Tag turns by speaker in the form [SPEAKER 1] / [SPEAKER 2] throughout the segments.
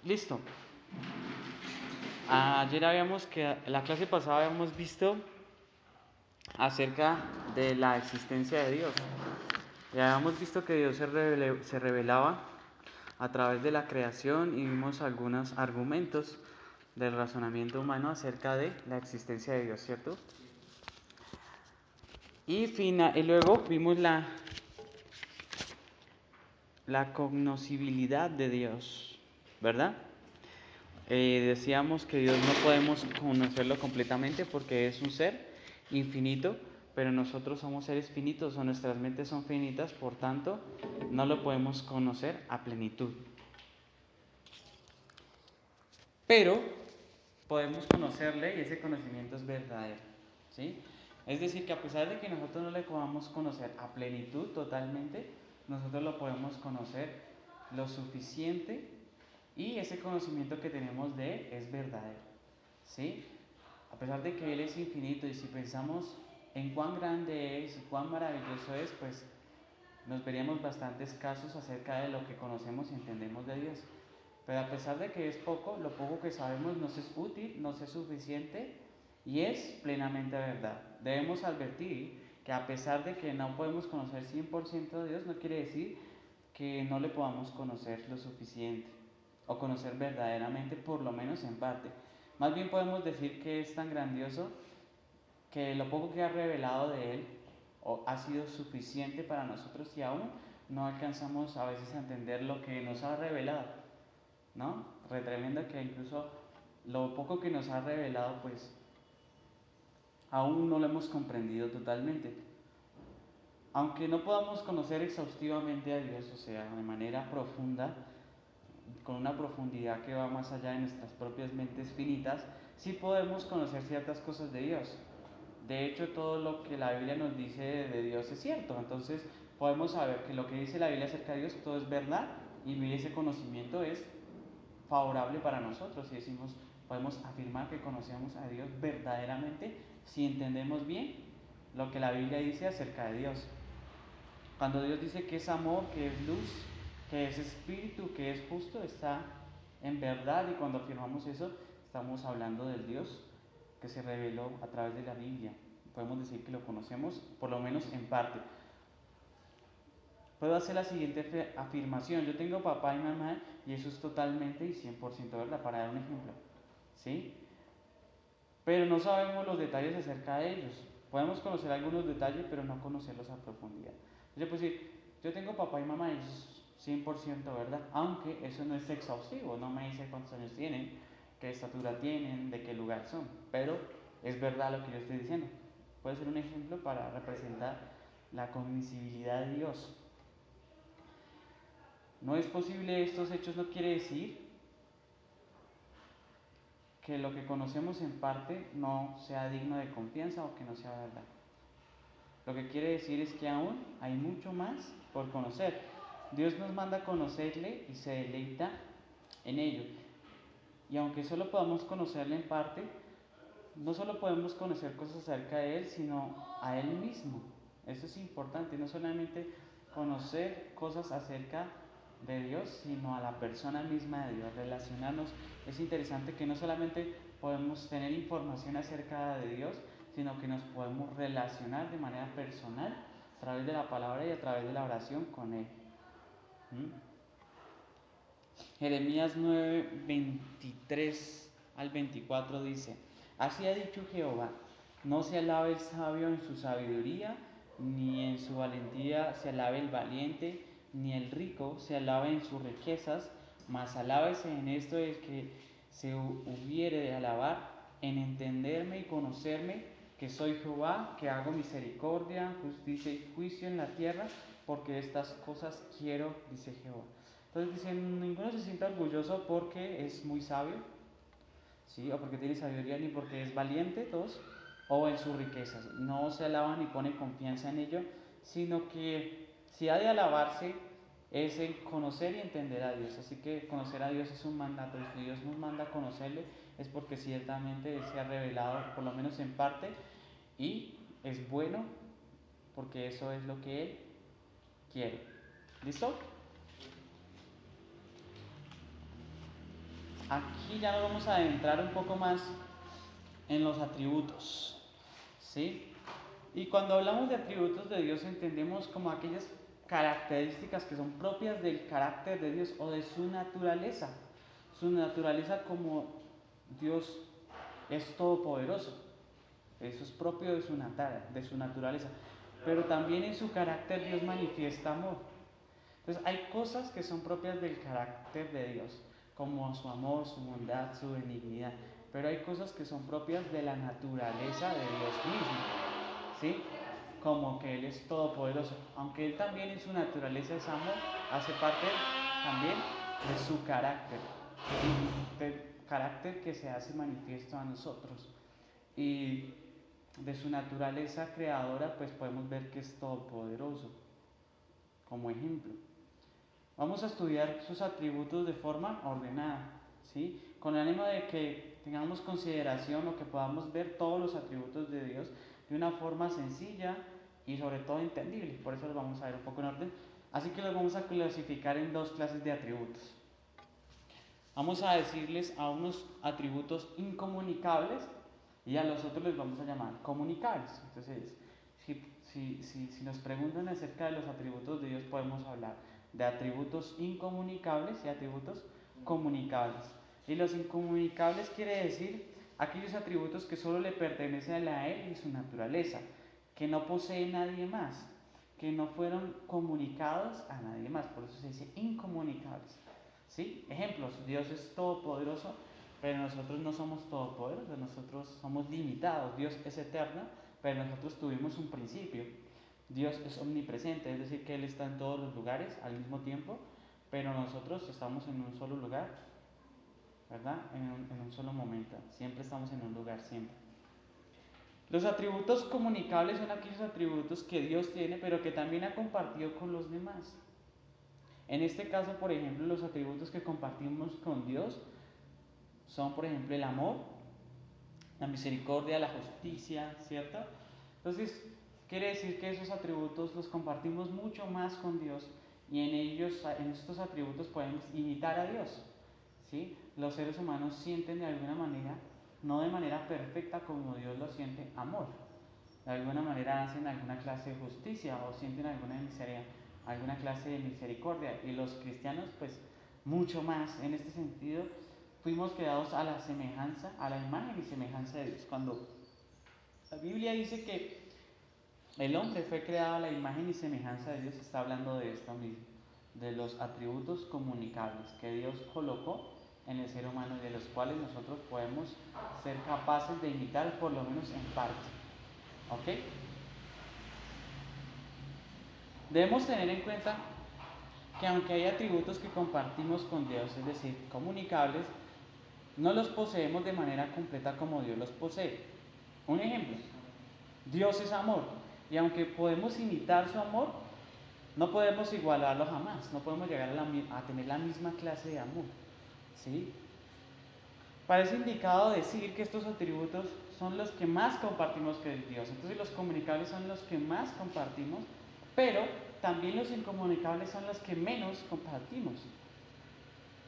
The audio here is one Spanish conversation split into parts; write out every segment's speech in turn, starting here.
[SPEAKER 1] Listo. Ayer en la clase pasada habíamos visto acerca de la existencia de Dios. Ya habíamos visto que Dios se revelaba a través de la creación y vimos algunos argumentos del razonamiento humano acerca de la existencia de Dios, ¿cierto? Y luego vimos la cognoscibilidad de Dios, ¿verdad? Decíamos que Dios no podemos conocerlo completamente porque es un ser infinito, pero nosotros somos seres finitos o nuestras mentes son finitas, por tanto, no lo podemos conocer a plenitud. Pero podemos conocerle y ese conocimiento es verdadero, ¿sí? Es decir, que a pesar de que nosotros no le podamos conocer a plenitud totalmente, nosotros lo podemos conocer lo suficiente y ese conocimiento que tenemos de Él es verdadero, ¿sí? A pesar de que Él es infinito y si pensamos en cuán grande es y cuán maravilloso es, pues nos veríamos bastantes casos acerca de lo que conocemos y entendemos de Dios. Pero a pesar de que es poco, lo poco que sabemos nos es útil, nos es suficiente y es plenamente verdad. Debemos advertir que a pesar de que no podemos conocer 100% de Dios, no quiere decir que no le podamos conocer lo suficiente o conocer verdaderamente, por lo menos en parte. Más bien podemos decir que es tan grandioso que lo poco que ha revelado de Él ha sido suficiente para nosotros y aún no alcanzamos a veces a entender lo que nos ha revelado, ¿no? Re tremendo que incluso lo poco que nos ha revelado, pues aún no lo hemos comprendido totalmente. Aunque no podamos conocer exhaustivamente a Dios, o sea, de manera profunda, con una profundidad que va más allá de nuestras propias mentes finitas, sí podemos conocer ciertas cosas de Dios. De hecho, todo lo que la Biblia nos dice de Dios es cierto. Entonces, podemos saber que lo que dice la Biblia acerca de Dios, todo es verdad y ese conocimiento es favorable para nosotros. Y decimos, podemos afirmar que conocemos a Dios verdaderamente si entendemos bien lo que la Biblia dice acerca de Dios. Cuando Dios dice que es amor, que es luz, que es espíritu, que es justo, está en verdad, y cuando afirmamos eso, estamos hablando del Dios que se reveló a través de la Biblia. Podemos decir que lo conocemos, por lo menos en parte. Puedo hacer la siguiente afirmación: yo tengo papá y mamá y eso es totalmente y 100% verdad, para dar un ejemplo, ¿sí? Pero no sabemos los detalles acerca de ellos. Podemos conocer algunos detalles, pero no conocerlos a profundidad. Yo puedo decir, yo tengo papá y mamá y eso es 100% verdad, aunque eso no es exhaustivo, no me dice cuántos años tienen, qué estatura tienen, de qué lugar son, pero es verdad lo que yo estoy diciendo. Puede ser un ejemplo para representar la cognoscibilidad de Dios. No es posible estos hechos, no quiere decir que lo que conocemos en parte no sea digno de confianza o que no sea verdad. Lo que quiere decir es que aún hay mucho más por conocer. Dios nos manda a conocerle y se deleita en ello. Y aunque solo podamos conocerle en parte, no solo podemos conocer cosas acerca de Él, sino a Él mismo. Eso es importante, no solamente conocer cosas acerca de Dios, sino a la persona misma de Dios, relacionarnos. Es interesante que no solamente podemos tener información acerca de Dios, sino que nos podemos relacionar de manera personal a través de la palabra y a través de la oración con Él. Jeremías 9, 23 al 24 dice: así ha dicho Jehová, no se alabe el sabio en su sabiduría, ni en su valentía se alabe el valiente, ni el rico se alabe en sus riquezas, mas alábese en esto el que se hubiere de alabar, en entenderme y conocerme, que soy Jehová, que hago misericordia, justicia y juicio en la tierra, porque estas cosas quiero, dice Jehová. Entonces dicen, ninguno se sienta orgulloso porque es muy sabio, ¿sí? O porque tiene sabiduría, ni porque es valiente, todos, o en sus riquezas. No se alaban ni pone confianza en ello, sino que si ha de alabarse es en conocer y entender a Dios. Así que conocer a Dios es un mandato, y si Dios nos manda a conocerle es porque ciertamente Él se ha revelado, por lo menos en parte, y es bueno porque eso es lo que Él quiere. ¿Listo? aquí ya nos vamos a adentrar un poco más en los atributos, ¿sí? Y cuando hablamos de atributos de Dios entendemos como aquellas características que son propias del carácter de Dios o de su naturaleza como Dios es todopoderoso, eso es propio de su naturaleza, pero también en su carácter Dios manifiesta amor. Entonces hay cosas que son propias del carácter de Dios, como su amor, su bondad, su benignidad, pero hay cosas que son propias de la naturaleza de Dios mismo, ¿sí? Como que Él es todopoderoso, aunque Él también en su naturaleza es amor, hace parte también de su carácter, ¿sí? Del carácter que se hace manifiesto a nosotros. Y de su naturaleza creadora, pues podemos ver que es todopoderoso, como ejemplo. Vamos a estudiar sus atributos de forma ordenada, ¿sí? Con el ánimo de que tengamos consideración o que podamos ver todos los atributos de Dios de una forma sencilla y sobre todo entendible. Por eso los vamos a ver un poco en orden. Así que los vamos a clasificar en dos clases de atributos. Vamos a decirles a unos atributos incomunicables y a los otros les vamos a llamar comunicables. Entonces, si nos preguntan acerca de los atributos de Dios, podemos hablar de atributos incomunicables y atributos comunicables. Y los incomunicables quiere decir aquellos atributos que solo le pertenecen a Él y su naturaleza, que no posee nadie más, que no fueron comunicados a nadie más, por eso se dice incomunicables. ¿Sí? Ejemplos, Dios es todopoderoso, pero nosotros no somos todopoderosos, nosotros somos limitados. Dios es eterno, pero nosotros tuvimos un principio. Dios es omnipresente, es decir, que Él está en todos los lugares al mismo tiempo, pero nosotros estamos en un solo lugar, ¿verdad? En un solo momento, siempre estamos en un lugar, siempre. Los atributos comunicables son aquellos atributos que Dios tiene, pero que también ha compartido con los demás. En este caso, por ejemplo, los atributos que compartimos con Dios son, por ejemplo, el amor, la misericordia, la justicia, ¿cierto? Entonces, quiere decir que esos atributos los compartimos mucho más con Dios y en ellos, en estos atributos podemos imitar a Dios, ¿sí? Los seres humanos sienten de alguna manera, no de manera perfecta como Dios lo siente, amor. De alguna manera hacen alguna clase de justicia o sienten alguna clase de misericordia. Y los cristianos, pues, mucho más. En este sentido, fuimos creados a la semejanza, a la imagen y semejanza de Dios. Cuando la Biblia dice que el hombre fue creado a la imagen y semejanza de Dios, está hablando de esto mismo, de los atributos comunicables que Dios colocó en el ser humano y de los cuales nosotros podemos ser capaces de imitar por lo menos en parte. ¿Ok? Debemos tener en cuenta que aunque hay atributos que compartimos con Dios, es decir, comunicables, no los poseemos de manera completa como Dios los posee. Un ejemplo, Dios es amor, y aunque podemos imitar su amor, no podemos igualarlo jamás, no podemos llegar a tener la misma clase de amor, ¿sí? Parece indicado decir que estos atributos son los que más compartimos con Dios. Entonces los comunicables son los que más compartimos, pero también los incomunicables son los que menos compartimos,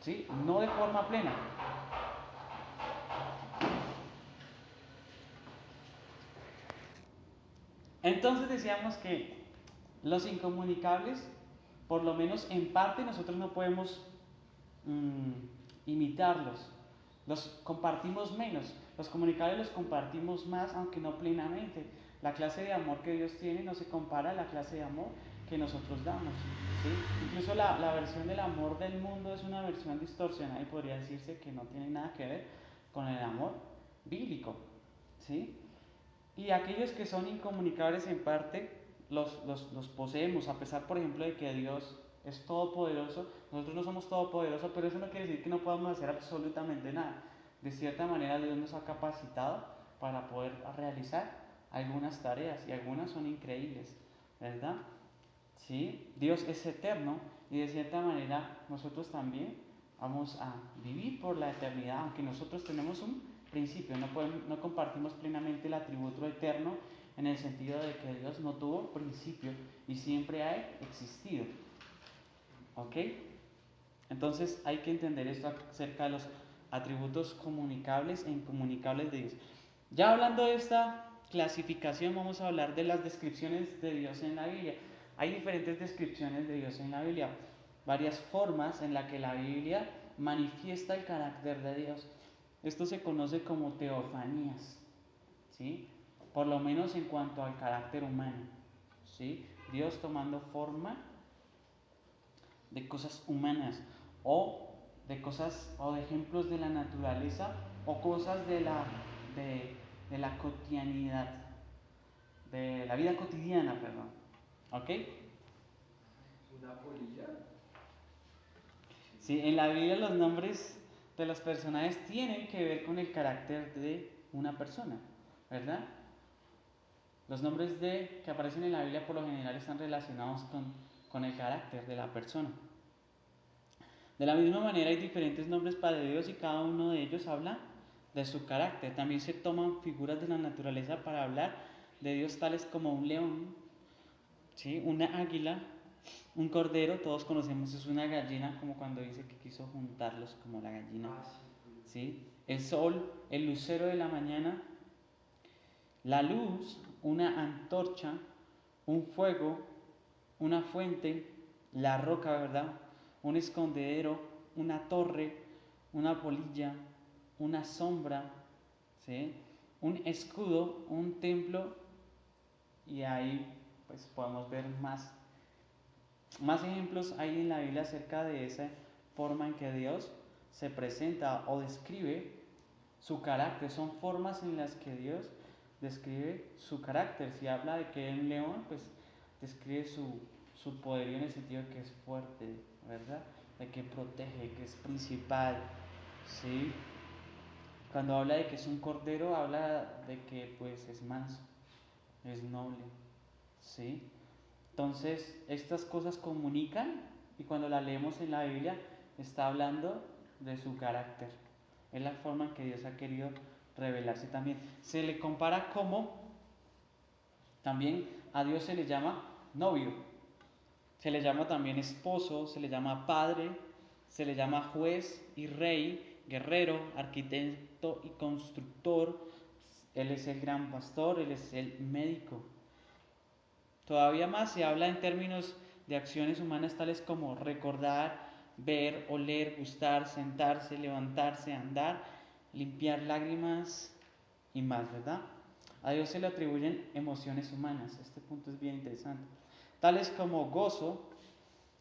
[SPEAKER 1] ¿sí? No de forma plena. Entonces decíamos que los incomunicables, por lo menos en parte, nosotros no podemos imitarlos. Los compartimos menos. Los comunicables los compartimos más, aunque no plenamente. La clase de amor que Dios tiene no se compara a la clase de amor que nosotros damos, ¿sí? Incluso la versión del amor del mundo es una versión distorsionada y podría decirse que no tiene nada que ver con el amor bíblico, ¿sí? Y aquellos que son incomunicables en parte los poseemos, a pesar, por ejemplo, de que Dios es todopoderoso. Nosotros no somos todopoderosos, pero eso no quiere decir que no podamos hacer absolutamente nada. De cierta manera, Dios nos ha capacitado para poder realizar algunas tareas y algunas son increíbles, ¿verdad? ¿Sí? Dios es eterno y de cierta manera nosotros también vamos a vivir por la eternidad, aunque nosotros tenemos un principio, no compartimos plenamente el atributo eterno en el sentido de que Dios no tuvo principio y siempre ha existido. ¿Ok? Entonces hay que entender esto acerca de los atributos comunicables e incomunicables de Dios. Ya hablando de esta clasificación, vamos a hablar de las descripciones de Dios en la Biblia. Hay diferentes descripciones de Dios en la Biblia, varias formas en las que la Biblia manifiesta el carácter de Dios. Esto se conoce como teofanías, ¿sí? Por lo menos en cuanto al carácter humano, ¿sí? Dios tomando forma de cosas humanas o de cosas o de ejemplos de la naturaleza o cosas de la cotidianidad, de la vida cotidiana, perdón. ¿Ok?
[SPEAKER 2] ¿Una polilla?
[SPEAKER 1] Sí, en la Biblia los nombres de los personajes tienen que ver con el carácter de una persona, ¿verdad? Los nombres que aparecen en la Biblia por lo general están relacionados con el carácter de la persona. De la misma manera hay diferentes nombres para Dios y cada uno de ellos habla de su carácter. También se toman figuras de la naturaleza para hablar de Dios tales como un león, ¿sí? Una águila, un cordero, todos conocemos, es una gallina, como cuando dice que quiso juntarlos como la gallina, ¿sí? El sol, el lucero de la mañana, la luz, una antorcha, un fuego, una fuente, la roca, ¿verdad? Un escondedero, una torre, una polilla, una sombra, ¿sí? Un escudo, un templo, y ahí pues podemos ver más ejemplos hay en la Biblia acerca de esa forma en que Dios se presenta o describe su carácter. Son formas en las que Dios describe su carácter. Si habla de que es un león, pues describe su poderío en el sentido de que es fuerte, ¿verdad? De que protege, que es principal, ¿sí? Cuando habla de que es un cordero, habla de que pues es manso, es noble, ¿sí? Entonces, estas cosas comunican y cuando las leemos en la Biblia está hablando de su carácter. Es la forma en que Dios ha querido revelarse también. Se le compara como también a Dios se le llama novio, se le llama también esposo, se le llama padre, se le llama juez y rey, guerrero, arquitecto y constructor. Él es el gran pastor, Él es el médico. Todavía más se habla en términos de acciones humanas tales como recordar, ver, oler, gustar, sentarse, levantarse, andar, limpiar lágrimas y más, ¿verdad? A Dios se le atribuyen emociones humanas. Este punto es bien interesante. Tales como gozo,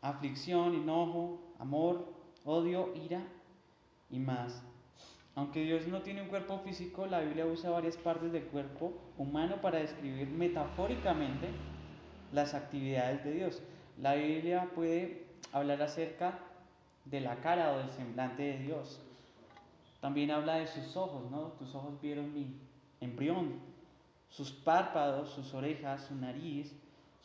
[SPEAKER 1] aflicción, enojo, amor, odio, ira y más. Aunque Dios no tiene un cuerpo físico, la Biblia usa varias partes del cuerpo humano para describir metafóricamente las actividades de Dios. La Biblia puede hablar acerca de la cara o del semblante de Dios. También habla de sus ojos, ¿no? Tus ojos vieron mi embrión, sus párpados, sus orejas, su nariz,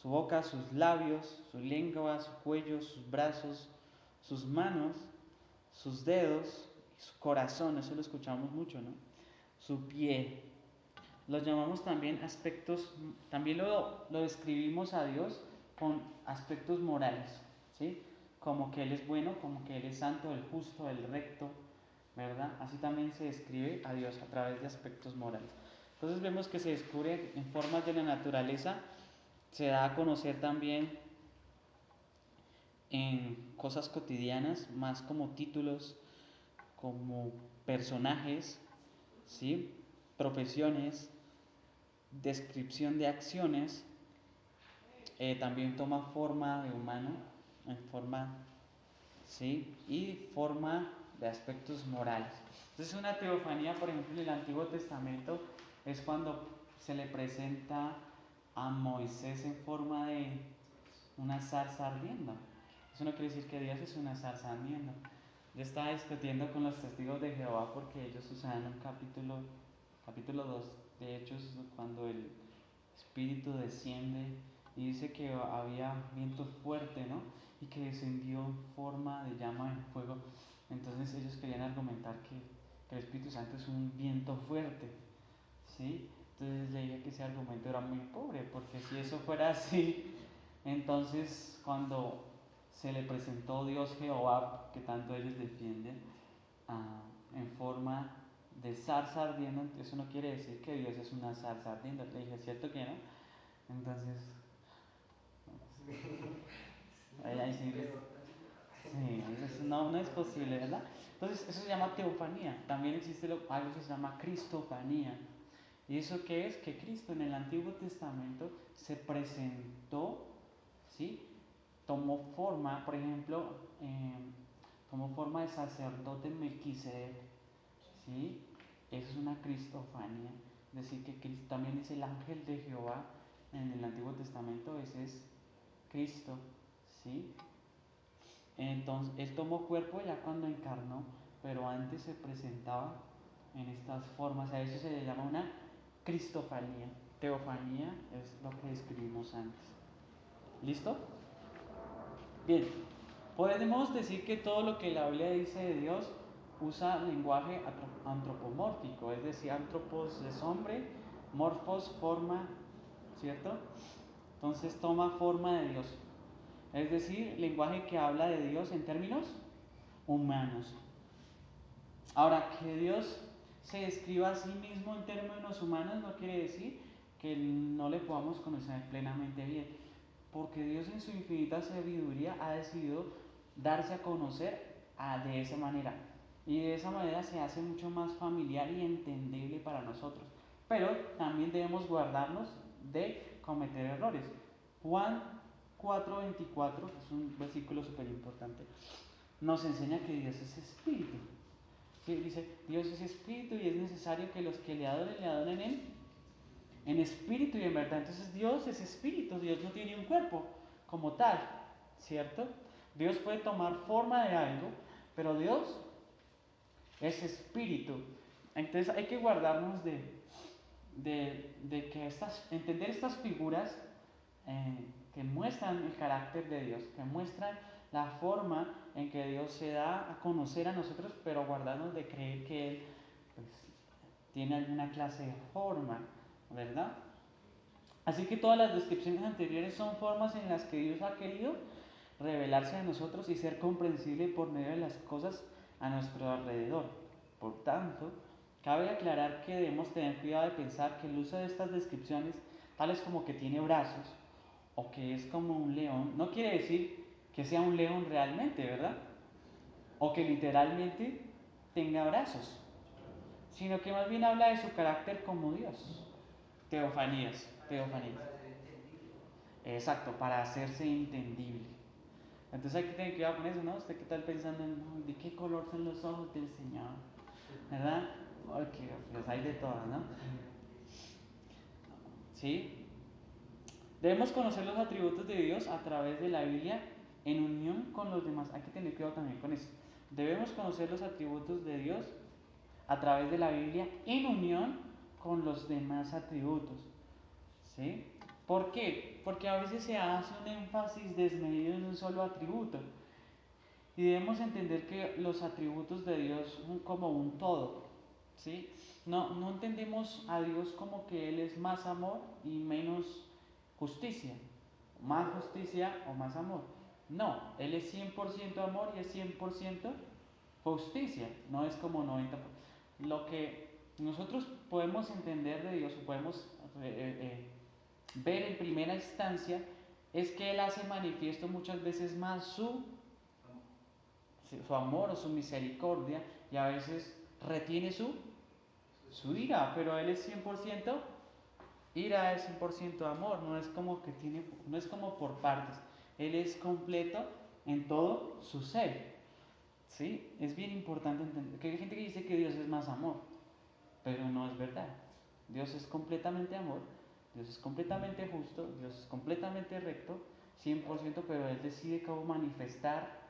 [SPEAKER 1] su boca, sus labios, su lengua, su cuello, sus brazos, sus manos, sus dedos, su corazón, eso lo escuchamos mucho, ¿no? Su pie. Los llamamos también aspectos, también lo describimos a Dios con aspectos morales, ¿sí? Como que Él es bueno, como que Él es santo, el justo, el recto, ¿verdad? Así también se describe a Dios a través de aspectos morales. Entonces vemos que se descubre en formas de la naturaleza, se da a conocer también en cosas cotidianas, más como títulos, como personajes, ¿sí? Profesiones, descripción de acciones, también toma forma de humano, en forma, ¿sí? Y forma de aspectos morales. Entonces una teofanía, por ejemplo, en el Antiguo Testamento es cuando se le presenta a Moisés en forma de una zarza ardiendo. Eso no quiere decir que Dios es una zarza ardiendo. Yo estaba discutiendo con los testigos de Jehová porque ellos usaban un capítulo 2 de Hechos, cuando el Espíritu desciende y dice que había viento fuerte, ¿no? Y que descendió en forma de llama en fuego. Entonces ellos querían argumentar que el Espíritu Santo es un viento fuerte, ¿sí? Entonces le dije que ese argumento era muy pobre, porque si eso fuera así, entonces cuando se le presentó Dios Jehová, que tanto ellos defienden, en de zarza ardiendo, eso no quiere decir que Dios es una zarza ardiendo. Le dije, ¿cierto que no? Entonces, ahí sí, sí, no, no es posible, ¿verdad? Entonces, eso se llama teofanía. También existe algo que se llama cristofanía. ¿Y eso qué es? Que Cristo en el Antiguo Testamento se presentó, ¿sí? Tomó forma, por ejemplo, tomó forma de sacerdote en Melquisedec, ¿sí? Eso es una cristofanía. Es decir, que Cristo, también dice el ángel de Jehová en el Antiguo Testamento, ese es Cristo, ¿sí? Entonces, Él tomó cuerpo ya cuando encarnó, pero antes se presentaba en estas formas. A eso se le llama una cristofanía. Teofanía es lo que describimos antes. ¿Listo? Bien, podemos decir que todo lo que la Biblia dice de Dios usa lenguaje antropomórfico, es decir, antropos es hombre, morfos forma, ¿cierto? Entonces toma forma de Dios. Es decir, lenguaje que habla de Dios en términos humanos. Ahora, que Dios se describa a sí mismo en términos humanos no quiere decir que no le podamos conocer plenamente bien, porque Dios en su infinita sabiduría ha decidido darse a conocer de esa manera, y de esa manera se hace mucho más familiar y entendible para nosotros, pero también debemos guardarnos de cometer errores. Juan 4:24, que es un versículo súper importante, nos enseña que Dios es espíritu. Sí, dice, Dios es espíritu y es necesario que los que le adoren en espíritu y en verdad. Entonces Dios es espíritu, Dios no tiene un cuerpo como tal, ¿cierto? Dios puede tomar forma de algo, pero Dios es espíritu. Entonces hay que guardarnos de que entender estas figuras que muestran el carácter de Dios, que muestran la forma en que Dios se da a conocer a nosotros, pero guardarnos de creer que Él pues, tiene alguna clase de forma, ¿verdad? Así que todas las descripciones anteriores son formas en las que Dios ha querido revelarse a nosotros y ser comprensible por medio de las cosas a nuestro alrededor. Por tanto, cabe aclarar que debemos tener cuidado de pensar que el uso de estas descripciones, tales como que tiene brazos o que es como un león, no quiere decir que sea un león realmente, ¿verdad? O que literalmente tenga brazos, sino que más bien habla de su carácter como Dios. Teofanías, teofanías.
[SPEAKER 2] Para ser entendible.
[SPEAKER 1] Exacto, para hacerse entendible. Entonces hay que tener cuidado con eso, ¿no? ¿Usted qué tal pensando en de qué color son los ojos del Señor? ¿Verdad? Porque pues hay de todas, ¿no? ¿Sí? Debemos conocer los atributos de Dios a través de la Biblia en unión con los demás. Hay que tener cuidado también con eso. Debemos conocer los atributos de Dios a través de la Biblia en unión con los demás atributos. ¿Sí? ¿Por qué? Porque a veces se hace un énfasis desmedido en un solo atributo. Y debemos entender que los atributos de Dios son como un todo. ¿Sí? No entendemos a Dios como que Él es más amor y menos justicia. Más justicia o más amor. No, Él es 100% amor y es 100% justicia. No es como 90%. Lo que nosotros podemos entender de Dios o podemos ver en primera instancia es que Él hace manifiesto muchas veces más su amor o su misericordia, y a veces retiene su ira, pero Él es 100% ira, es 100% amor, no es como por partes, Él es completo en todo su ser. ¿Sí? Es bien importante entender que hay gente que dice que Dios es más amor, pero no es verdad. Dios es completamente amor, Dios es completamente justo, Dios es completamente recto, 100%, pero Él decide cómo manifestar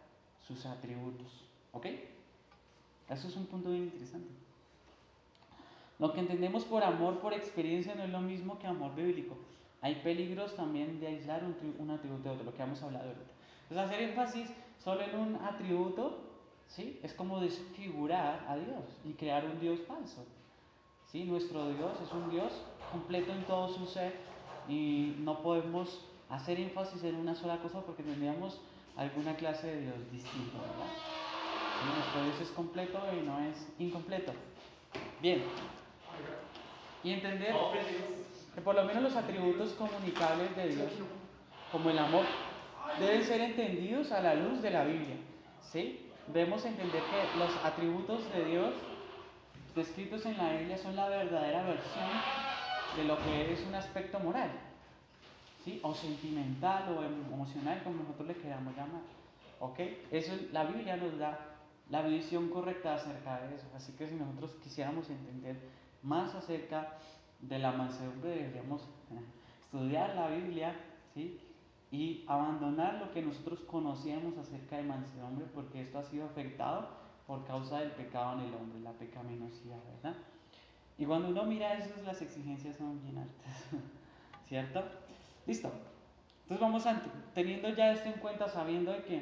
[SPEAKER 1] sus atributos. ¿Ok? Eso es un punto bien interesante. Lo que entendemos por amor por experiencia no es lo mismo que amor bíblico. Hay peligros también de aislar un atributo de otro, lo que hemos hablado ahorita. Entonces, hacer énfasis solo en un atributo, ¿sí? Es como desfigurar a Dios y crear un Dios falso. ¿Sí? Nuestro Dios es un Dios completo en todo su ser y no podemos hacer énfasis en una sola cosa porque tendríamos alguna clase de Dios distinto, ¿verdad? ¿Sí? Nuestro Dios es completo y no es incompleto. Bien, y entender que por lo menos los atributos comunicables de Dios, como el amor, deben ser entendidos a la luz de la Biblia. ¿Sí? Debemos entender que los atributos de Dios descritos en la Biblia son la verdadera versión de lo que es un aspecto moral, ¿sí? O sentimental o emocional, como nosotros le queramos llamar. ¿Ok? Eso, la Biblia nos da la visión correcta acerca de eso. Así que si nosotros quisiéramos entender más acerca de la mansedumbre, deberíamos estudiar la Biblia, ¿sí? Y abandonar lo que nosotros conocíamos acerca de mansedumbre, porque esto ha sido afectado por causa del pecado en el hombre, la pecaminosidad, ¿verdad? Y cuando uno mira eso, las exigencias son bien altas, ¿cierto? Listo. Entonces vamos teniendo ya esto en cuenta, sabiendo de que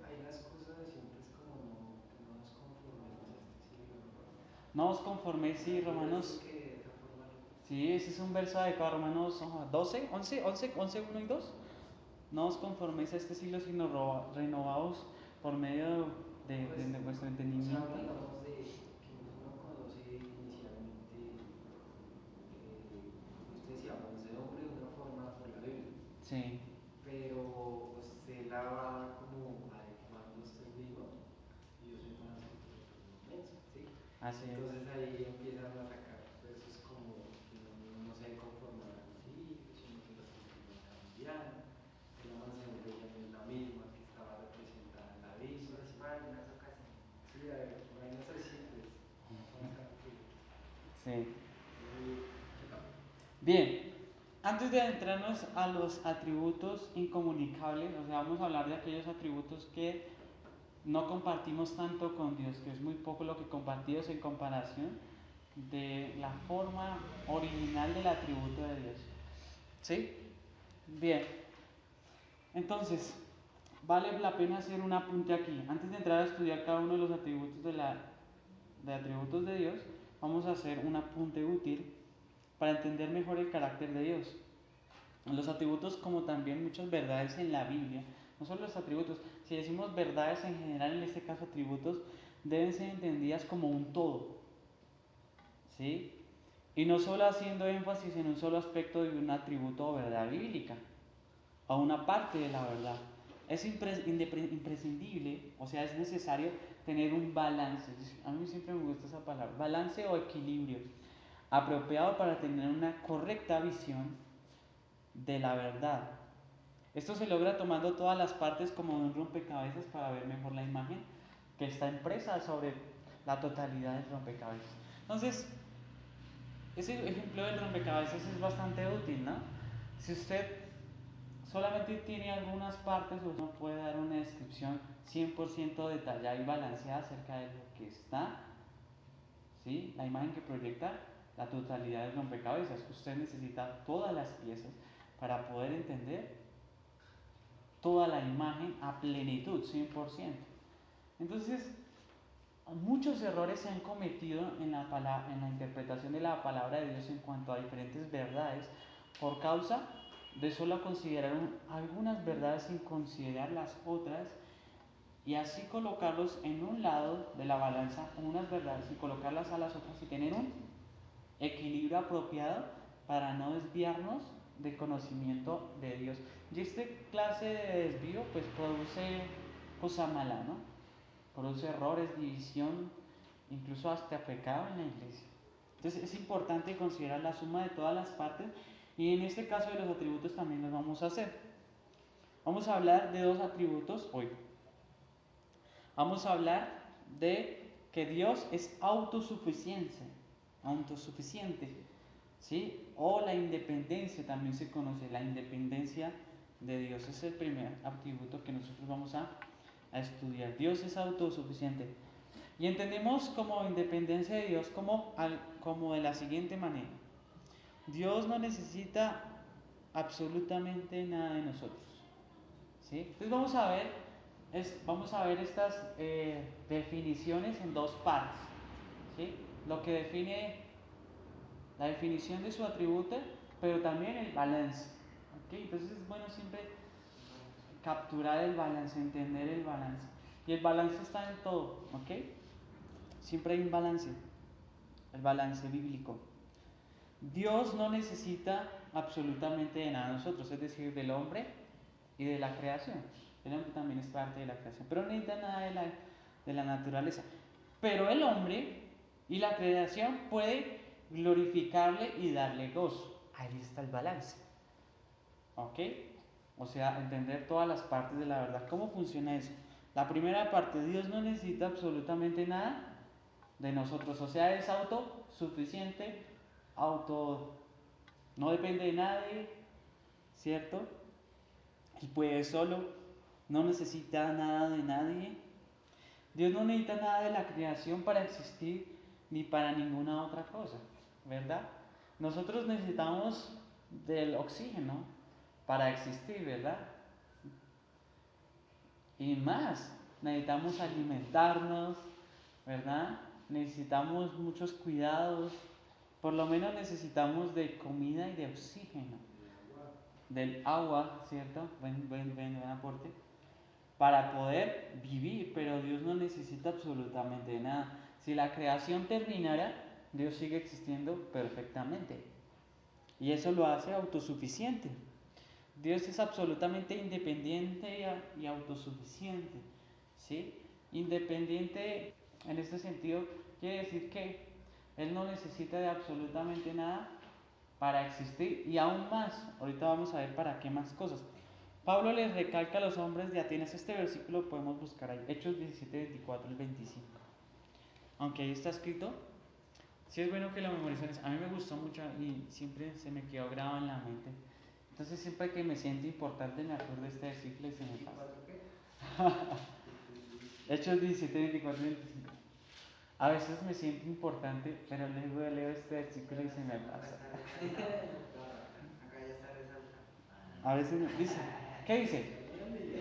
[SPEAKER 2] Ahí la excusa de siempre es como no, que no nos conformemos a este siglo, ¿no?
[SPEAKER 1] no os conforméis, sí,
[SPEAKER 2] Yo he visto
[SPEAKER 1] Romanos,
[SPEAKER 2] que de esa forma lo ponen.
[SPEAKER 1] sí, ese es un verso adecuado, Romanos 12, 11, 1 y 2. No os conforméis a este siglo, sino renovaos por medio
[SPEAKER 2] Pues,
[SPEAKER 1] de vuestro
[SPEAKER 2] o sea,
[SPEAKER 1] entendimiento.
[SPEAKER 2] habla, digamos, de que uno conoce inicialmente, lo que usted decía, mansedumbre de una forma por la Biblia,
[SPEAKER 1] Sí,
[SPEAKER 2] pero usted la va como adecuando a usted mismo y yo soy manso, pero pues no menso, ¿sí?
[SPEAKER 1] así es.
[SPEAKER 2] Entonces ahí empiezan a sacar versos como que uno no se debe conformar al siglo, sino que las cosas van cambiando, que la mansedumbre ya no es la misma que estaba representada en la Biblia,
[SPEAKER 3] Solo es
[SPEAKER 2] ¿sí?
[SPEAKER 3] para algunas ocasiones.
[SPEAKER 2] Sí, a ver, vainas así, pues, vamos a ver qué.
[SPEAKER 1] Sí.
[SPEAKER 2] Siga.
[SPEAKER 1] Bien, antes de adentrarnos a los atributos incomunicables, o sea, vamos a hablar de aquellos atributos que no compartimos tanto con Dios, que es muy poco lo que compartimos en comparación de la forma original del atributo de Dios. ¿Sí? Bien, entonces, vale la pena hacer un apunte aquí. Antes de entrar a estudiar cada uno de los atributos de atributos de Dios, vamos a hacer un apunte útil para entender mejor el carácter de Dios. Los atributos, como también muchas verdades en la Biblia, no solo los atributos, si decimos verdades en general, en este caso atributos, deben ser entendidas como un todo, ¿sí? Y no solo haciendo énfasis en un solo aspecto de un atributo o verdad bíblica, o una parte de la verdad. Es imprescindible, o sea, es necesario tener un balance. A mí siempre me gusta esa palabra, balance o equilibrio, apropiado para tener una correcta visión de la verdad. Esto se logra tomando todas las partes como de un rompecabezas para ver mejor la imagen que está impresa sobre la totalidad del rompecabezas. Entonces, ese ejemplo del rompecabezas es bastante útil, ¿no? Si usted solamente tiene algunas partes, usted no puede dar una descripción 100% detallada y balanceada acerca de lo que está, ¿sí? La imagen que proyecta la totalidad del rompecabezas. Usted necesita todas las piezas para poder entender toda la imagen a plenitud, 100%. Entonces, muchos errores se han cometido en la interpretación de la palabra de Dios en cuanto a diferentes verdades por causa de solo considerar algunas verdades sin considerar las otras y así colocarlos en un lado de la balanza, unas verdades y colocarlas a las otras y tener un equilibrio apropiado para no desviarnos del conocimiento de Dios. Y este clase de desvío pues produce cosa mala, ¿no? Produce errores, división, incluso hasta pecado en la iglesia. Entonces es importante considerar la suma de todas las partes y en este caso de los atributos también los vamos a hacer. Vamos a hablar de dos atributos hoy. Vamos a hablar de que Dios es autosuficiente, ¿sí? O la independencia también se conoce, la independencia de Dios es el primer atributo que nosotros vamos a estudiar. Dios es autosuficiente. Y entendemos como independencia de Dios como de la siguiente manera. Dios no necesita absolutamente nada de nosotros. ¿Sí? Entonces vamos a ver estas definiciones en dos partes. ¿Sí? Lo que define la definición de su atributo, pero también el balance. ¿Ok? Entonces es bueno siempre capturar el balance, entender el balance. Y el balance está en todo. ¿Ok? Siempre hay un balance. el balance bíblico. Dios no necesita absolutamente de nada de nosotros, es decir, del hombre y de la creación. El hombre también es parte de la creación, pero no necesita nada de la naturaleza. Pero el hombre y la creación puede glorificarle y darle gozo. Ahí está el balance. ¿Ok? O sea, entender todas las partes de la verdad. ¿Cómo funciona eso? La primera parte, Dios no necesita absolutamente nada de nosotros. O sea, es autosuficiente, no depende de nadie, ¿cierto? Y puede solo, no necesita nada de nadie. Dios no necesita nada de la creación para existir ni para ninguna otra cosa, ¿verdad? Nosotros necesitamos del oxígeno para existir, ¿verdad? Y más, necesitamos alimentarnos, ¿verdad? Necesitamos muchos cuidados, por lo menos necesitamos de comida y de oxígeno, del agua, ¿cierto? Buen aporte, para poder vivir, pero Dios no necesita absolutamente nada. Si la creación terminara, Dios sigue existiendo perfectamente. Y eso lo hace autosuficiente. Dios es absolutamente independiente y autosuficiente. ¿Sí? Independiente en este sentido quiere decir que Él no necesita de absolutamente nada para existir y aún más. Ahorita vamos a ver para qué más cosas. Pablo les recalca a los hombres de Atenas, este versículo podemos buscar ahí, Hechos 17, 24 y 25. Aunque ahí está escrito, sí es bueno que lo memorices. A mí me gustó mucho y siempre se me quedó grabado en la mente. Entonces siempre que me siento importante me acuerdo de este versículo y se me pasa. Hechos 17, 24 y 25. A veces me siento importante, pero luego leo este versículo y se me pasa.
[SPEAKER 3] Acá ya está resaltando.
[SPEAKER 1] A veces me dice, ¿qué dice?
[SPEAKER 3] Dice,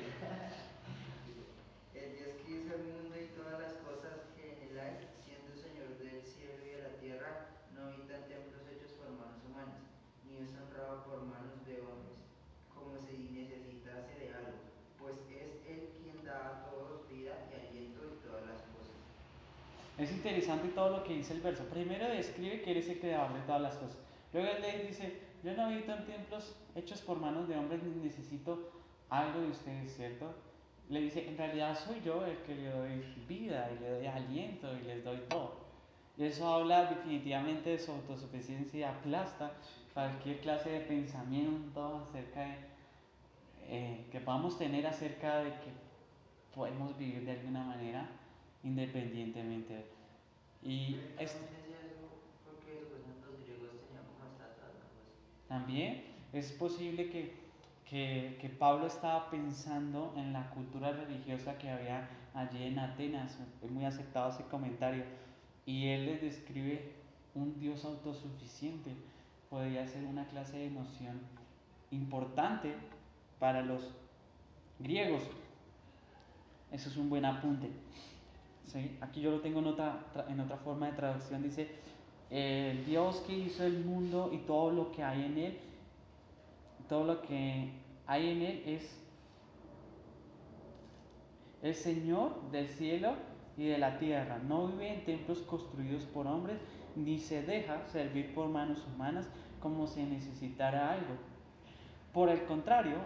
[SPEAKER 3] el Dios que hizo el mundo y todas las cosas que en él hay, siendo Señor del cielo y de la tierra, no habita en templos hechos por manos humanas, ni es honrado por manos de hombres, como si necesitase de algo, pues es Él quien da a todos vida y aliento y todas las cosas.
[SPEAKER 1] Es interesante todo lo que dice el verso. Primero describe que Él es el creador de todas las cosas. Luego Él le dice, yo no habito en templos hechos por manos de hombres ni necesito algo de ustedes, ¿cierto? Le dice, en realidad soy yo el que le doy vida y le doy aliento y les doy todo. Y eso habla definitivamente de su autosuficiencia y aplasta cualquier clase de pensamiento acerca de, que podamos tener acerca de que podemos vivir de alguna manera independientemente. Y
[SPEAKER 3] También decía eso porque supuestamente los griegos tenían como estatuas, ¿no? Algo así.
[SPEAKER 1] también es posible que Pablo estaba pensando en la cultura religiosa que había allí en Atenas. Es muy aceptado ese comentario. Y él les describe un Dios autosuficiente. Podría ser una clase de noción importante para los griegos. Eso es un buen apunte. ¿Sí? Aquí yo lo tengo en otra forma de traducción. Dice, Dios que hizo el mundo y todo lo que hay en él, todo lo que hay en él es el Señor del cielo y de la tierra. No vive en templos construidos por hombres, ni se deja servir por manos humanas como si necesitara algo. Por el contrario,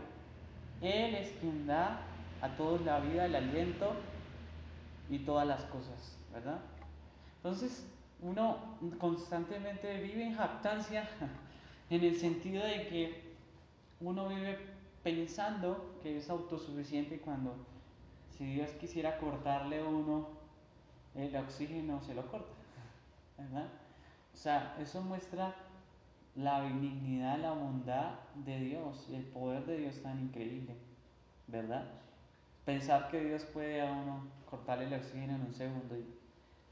[SPEAKER 1] Él es quien da a todos la vida, el aliento y todas las cosas, ¿verdad? Entonces, uno constantemente vive en jactancia en el sentido de que uno vive pensando que es autosuficiente cuando si Dios quisiera cortarle a uno el oxígeno, se lo corta, ¿verdad? O sea, eso muestra la benignidad, la bondad de Dios y el poder de Dios tan increíble, ¿verdad? Pensar que Dios puede a uno cortarle el oxígeno en un segundo,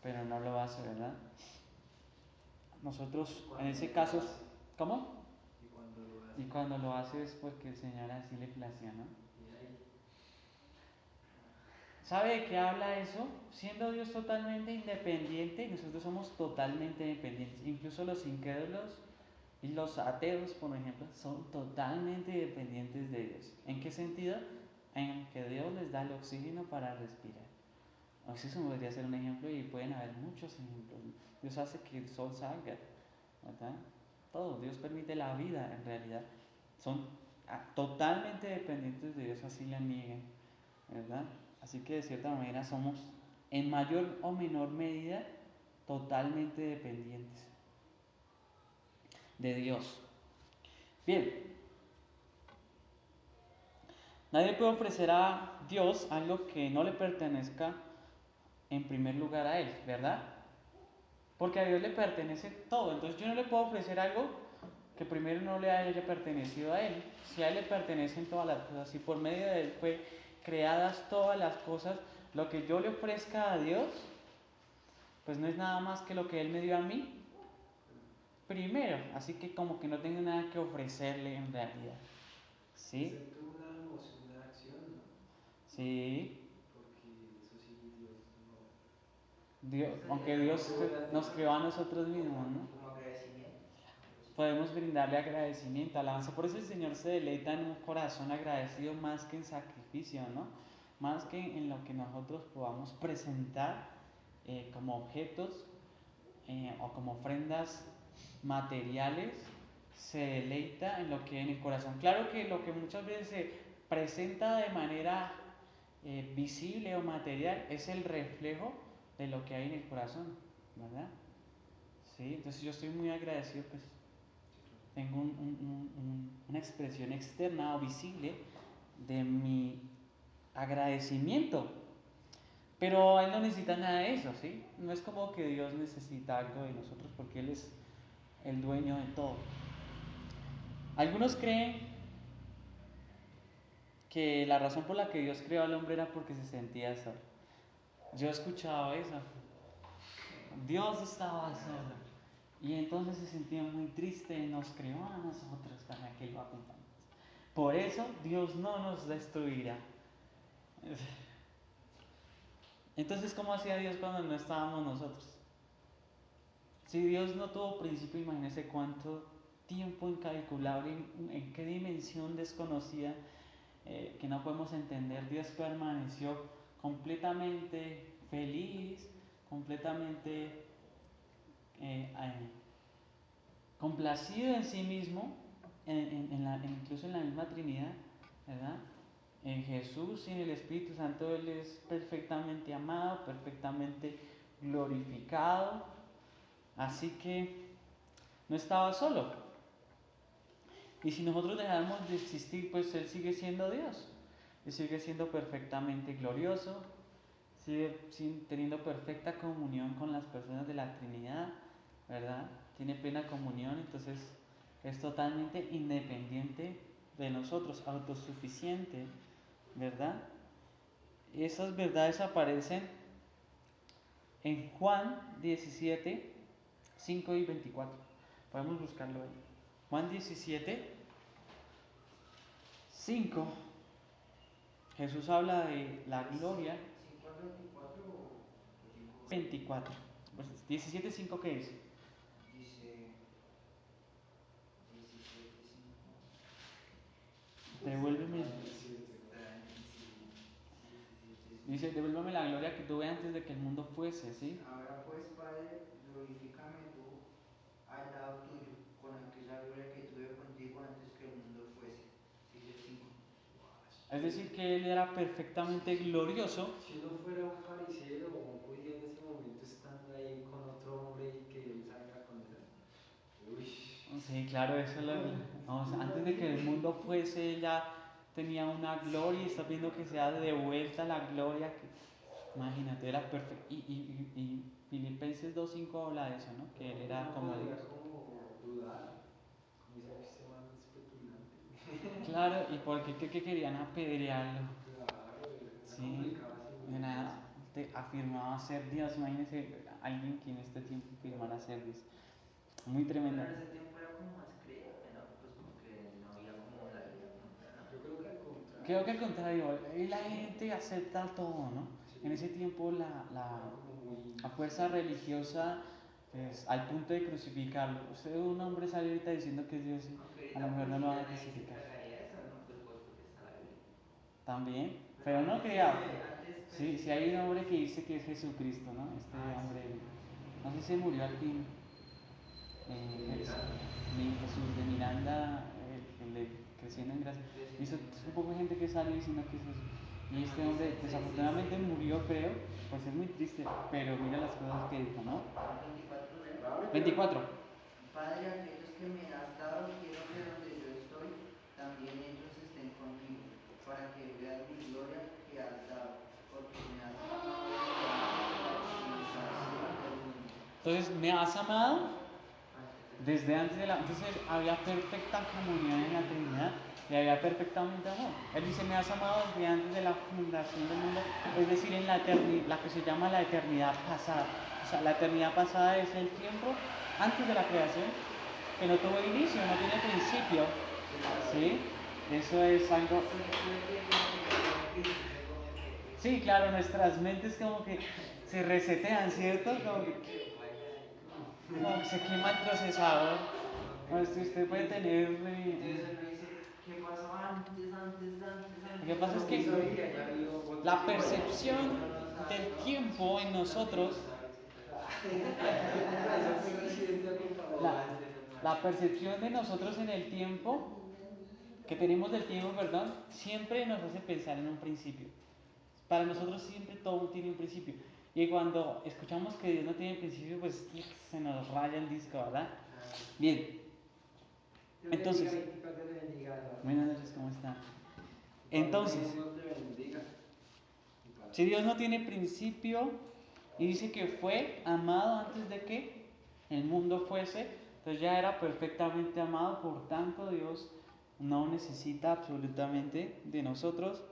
[SPEAKER 1] pero no lo hace, ¿verdad? Nosotros en ese caso, ¿cómo?
[SPEAKER 2] Y cuando lo
[SPEAKER 1] Y
[SPEAKER 2] hace,
[SPEAKER 1] cuando lo hace es porque el Señor así le placía, ¿no?
[SPEAKER 2] y ahí,
[SPEAKER 1] ¿Sabe de qué habla eso? Siendo Dios totalmente independiente, nosotros somos totalmente dependientes. Incluso los incrédulos y los ateos, por ejemplo, son totalmente dependientes de Dios. ¿En qué sentido? En que Dios les da el oxígeno para respirar. Así eso podría ser un ejemplo y pueden haber muchos ejemplos. Dios hace que el sol salga, ¿verdad? Todo, Dios permite la vida en realidad. Son totalmente dependientes de Dios, así la nieguen, ¿verdad? Así que de cierta manera somos en mayor o menor medida totalmente dependientes de Dios. Bien, nadie puede ofrecer a Dios algo que no le pertenezca en primer lugar a Él, ¿verdad? Porque a Dios le pertenece todo. Entonces yo no le puedo ofrecer algo que primero no le haya pertenecido a Él. Si a Él le pertenecen todas las cosas, si por medio de Él fue creadas todas las cosas, lo que yo le ofrezca a Dios, pues no es nada más que lo que Él me dio a mí primero. Así que como que no tengo nada que ofrecerle en realidad. ¿Sí?
[SPEAKER 2] Excepto una emoción, una acción, ¿no?
[SPEAKER 1] Sí.
[SPEAKER 2] Porque eso sí, Dios no.
[SPEAKER 1] Dios,
[SPEAKER 3] Eso
[SPEAKER 1] aunque
[SPEAKER 3] sería
[SPEAKER 1] Dios nos creó a nosotros mismos, ¿no?
[SPEAKER 3] como agradecimiento, algo así.
[SPEAKER 1] Podemos brindarle agradecimiento, alabanza. Por eso el Señor se deleita en un corazón agradecido más que en sacrificio, ¿no? Más que en lo que nosotros podamos presentar como objetos o como ofrendas materiales, se deleita en lo que hay en el corazón. Claro que lo que muchas veces se presenta de manera visible o material es el reflejo de lo que hay en el corazón, ¿verdad? Sí, entonces yo estoy muy agradecido, pues tengo una expresión externa o visible de mi agradecimiento. Pero Él no necesita nada de eso, ¿sí? No es como que Dios necesita algo de nosotros porque Él es el dueño de todo. Algunos creen que la razón por la que Dios creó al hombre era porque se sentía solo. Yo he escuchado eso. Dios estaba solo. Y entonces se sentía muy triste y nos creó a nosotros para que lo acompañemos. Por eso Dios no nos destruirá. Entonces, ¿cómo hacía Dios cuando no estábamos nosotros? Si Dios no tuvo principio, imagínese cuánto tiempo incalculable, en qué dimensión desconocida que no podemos entender, Dios permaneció completamente feliz, completamente eh, complacido en sí mismo, incluso en la misma Trinidad, ¿verdad? En Jesús y en el Espíritu Santo Él es perfectamente amado, perfectamente glorificado, así que no estaba solo. Y si nosotros dejamos de existir, pues Él sigue siendo Dios, y sigue siendo perfectamente glorioso, sigue teniendo perfecta comunión con las personas de la Trinidad, ¿verdad? Tiene plena comunión, entonces es totalmente independiente de nosotros, autosuficiente, ¿verdad? Esas verdades aparecen en Juan 17, 5 y 24. Podemos buscarlo ahí. Juan 17, 5. Jesús habla de la gloria.
[SPEAKER 3] 5 al 24 o 5 al
[SPEAKER 1] 24. Pues 17, 5, ¿qué es?
[SPEAKER 3] dice 17:5.
[SPEAKER 1] Devuélveme.
[SPEAKER 2] Juan 17, ¿no?
[SPEAKER 3] Está sí, 17:5.
[SPEAKER 1] Dice, devuélveme la gloria que tuve antes de que el mundo fuese, ¿sí?
[SPEAKER 3] Ahora pues, Padre, glorifícame tú al lado tuyo, con aquella gloria que tuve contigo antes que el mundo fuese. Sigue el 5.
[SPEAKER 1] Es decir, que Él era
[SPEAKER 2] Si,
[SPEAKER 1] perfectamente
[SPEAKER 2] si,
[SPEAKER 1] glorioso.
[SPEAKER 2] si uno fuera un fariseo o un judío en ese momento estando ahí con otro hombre y que él salga con esa, uy,
[SPEAKER 1] Sí, claro, eso lo,
[SPEAKER 2] no,
[SPEAKER 1] vamos,
[SPEAKER 2] ¿te
[SPEAKER 1] antes de que el
[SPEAKER 2] imaginas?
[SPEAKER 1] mundo fuese, Él ya tenía una gloria y está viendo que se ha de vuelta la gloria. Imagínate, era perfecto. Y Filipenses 2.5 habla de eso, ¿no? Que Él era
[SPEAKER 2] Uno
[SPEAKER 1] como Dios.
[SPEAKER 2] podría como dudar, como dice, este man es petulante.
[SPEAKER 1] Claro, ¿y por qué que querían apedrearlo?
[SPEAKER 2] Claro, era
[SPEAKER 1] Sí,
[SPEAKER 2] complicada ese momento,
[SPEAKER 1] era,
[SPEAKER 2] sí.
[SPEAKER 1] afirmaba ser Dios. Imagínese alguien que en este tiempo afirmara ser Dios. Muy
[SPEAKER 3] Pero
[SPEAKER 1] tremendo.
[SPEAKER 3] en ese tiempo era como más creíble, ¿no? Pues porque no había como la Biblia como tal, ¿no?
[SPEAKER 2] Yo creo que al
[SPEAKER 1] Creo
[SPEAKER 2] contrario,
[SPEAKER 1] que al
[SPEAKER 2] sí.
[SPEAKER 1] contrario, la gente acepta todo, ¿no? En ese
[SPEAKER 2] Sí,
[SPEAKER 1] tiempo
[SPEAKER 2] era como
[SPEAKER 1] la
[SPEAKER 2] muy,
[SPEAKER 1] fuerza religiosa, pues al punto de crucificarlo. Usted, un hombre sale ahorita diciendo que es Dios y
[SPEAKER 3] Aunque
[SPEAKER 1] a lo
[SPEAKER 3] ahorita
[SPEAKER 1] mejor no
[SPEAKER 3] pues
[SPEAKER 1] lo van
[SPEAKER 3] ya
[SPEAKER 1] a
[SPEAKER 3] nadie se
[SPEAKER 1] crucificar.
[SPEAKER 3] tragaría eso, ¿no? Pues porque está la Biblia.
[SPEAKER 1] También,
[SPEAKER 3] Pero
[SPEAKER 1] pero no
[SPEAKER 3] antes
[SPEAKER 1] crea.
[SPEAKER 3] antes pues
[SPEAKER 1] Sí,
[SPEAKER 3] sí
[SPEAKER 1] si hay un
[SPEAKER 3] pasaba
[SPEAKER 1] hombre
[SPEAKER 3] eso.
[SPEAKER 1] que dice que es Jesucristo, ¿no? Este
[SPEAKER 3] Ah,
[SPEAKER 1] hombre,
[SPEAKER 3] sí.
[SPEAKER 1] no sé se murió al fin. Jesús de Miranda, el de Creciendo en Gracia. Y eso es un poco de gente que salió diciendo que es eso. Y este hombre desafortunadamente murió, creo, pues es muy triste, pero mira las cosas que dijo, ¿no?
[SPEAKER 3] 24 lea.
[SPEAKER 1] 24.
[SPEAKER 3] Padre, aquellos que me has dado, quiero que donde yo estoy, también ellos estén conmigo, para que vean mi gloria que has dado, porque me has amado desde antes de la fundación del mundo.
[SPEAKER 1] Entonces, ¿me has amado? Desde antes de la... Entonces había perfecta comunión en la Trinidad y había perfectamente amor. Él dice, me has amado desde antes de la fundación del mundo, es decir, en la eternidad, la que se llama la eternidad pasada. O sea, la eternidad pasada es el tiempo antes de la creación, que no tuvo inicio, no tiene principio. ¿Sí? Eso es algo... Sí, claro, nuestras mentes como que se resetean, ¿cierto? Como que se quema el procesador. Usted puede tener...
[SPEAKER 3] Entonces uno dice, ¿qué pasó antes?
[SPEAKER 1] Lo que pasa es que la percepción del tiempo en nosotros, la percepción de nosotros en el tiempo, que tenemos del tiempo, perdón, siempre nos hace pensar en un principio. Para nosotros siempre todo tiene un principio. Y cuando escuchamos que Dios no tiene principio, pues se nos raya el disco, ¿verdad? Bien. Entonces, buenas noches, ¿cómo están? Entonces, si Dios no tiene principio y dice que fue amado antes de que el mundo fuese, entonces ya era perfectamente amado, por tanto Dios no necesita absolutamente de nosotros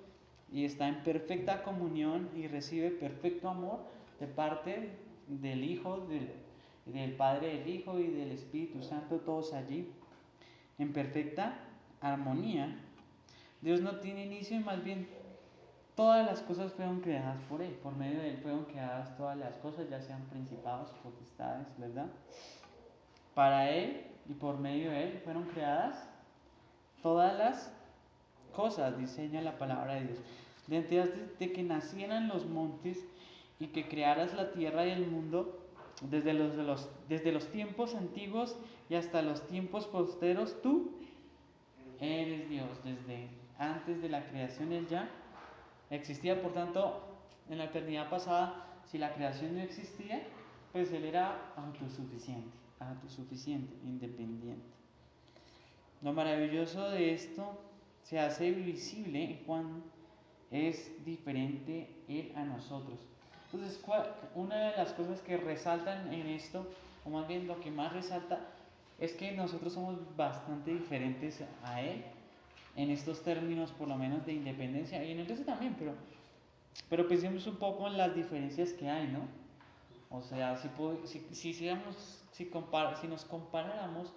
[SPEAKER 1] y está en perfecta comunión y recibe perfecto amor de parte del Hijo, del Padre del Hijo y del Espíritu Santo, todos allí en perfecta armonía. Dios no tiene inicio y más bien todas las cosas fueron creadas por Él, por medio de Él fueron creadas todas las cosas, ya sean principados, potestades, ¿verdad? Para Él y por medio de Él fueron creadas todas las cosas, diseña la palabra de Dios. Antes de que nacieran los montes y que crearas la tierra y el mundo, desde los tiempos antiguos y hasta los tiempos posteros, tú eres Dios. Desde antes de la creación Él ya existía. Por tanto, en la eternidad pasada, si la creación no existía, pues Él era autosuficiente, independiente. Lo maravilloso de esto se hace visible cuando es diferente Él a nosotros. Entonces, una de las cosas que resaltan en esto, o más bien lo que más resalta, es que nosotros somos bastante diferentes a Él en estos términos, por lo menos de independencia, y en el resto también, pero pensemos un poco en las diferencias que hay, ¿no? O sea, si nos comparáramos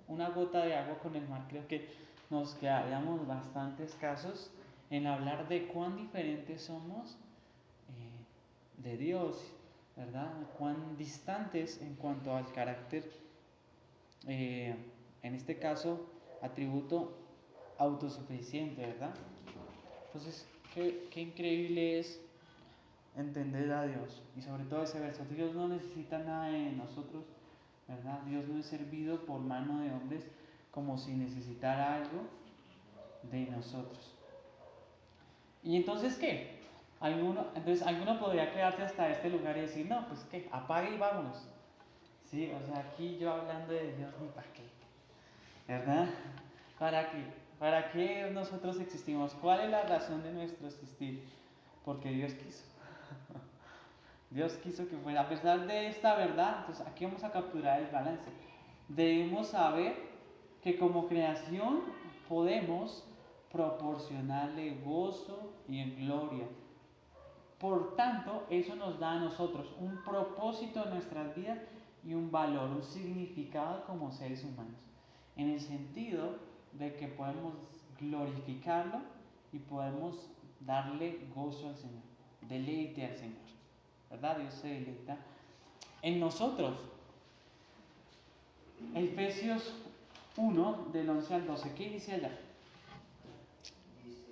[SPEAKER 1] una gota de agua con el mar, creo que nos quedaríamos bastante escasos en hablar de cuán diferentes somos de Dios, ¿verdad? Cuán distantes en cuanto al carácter, en este caso, atributo autosuficiente, ¿verdad? Entonces, qué increíble es entender a Dios y sobre todo ese verso. Dios no necesita nada de nosotros, ¿verdad? Dios no es servido por mano de hombres como si necesitara algo de nosotros. ¿Y entonces qué? Alguno podría quedarse hasta este lugar y decir, no, pues qué, apague y vámonos. Sí, o sea, aquí yo hablando de Dios, ni para qué, ¿verdad? ¿Para qué? ¿Para qué nosotros existimos? ¿Cuál es la razón de nuestro existir? Porque Dios quiso. Dios quiso que fuera. A pesar de esta verdad, entonces aquí vamos a capturar el balance. Debemos saber que como creación podemos proporcionarle gozo y gloria. Por tanto, eso nos da a nosotros un propósito en nuestras vidas y un valor, un significado como seres humanos. En el sentido de que podemos glorificarlo y podemos darle gozo al Señor, deleite al Señor. ¿Verdad? Dios se deleita en nosotros. Efesios 1, del 11 al 12. ¿Qué dice allá?
[SPEAKER 3] Dice,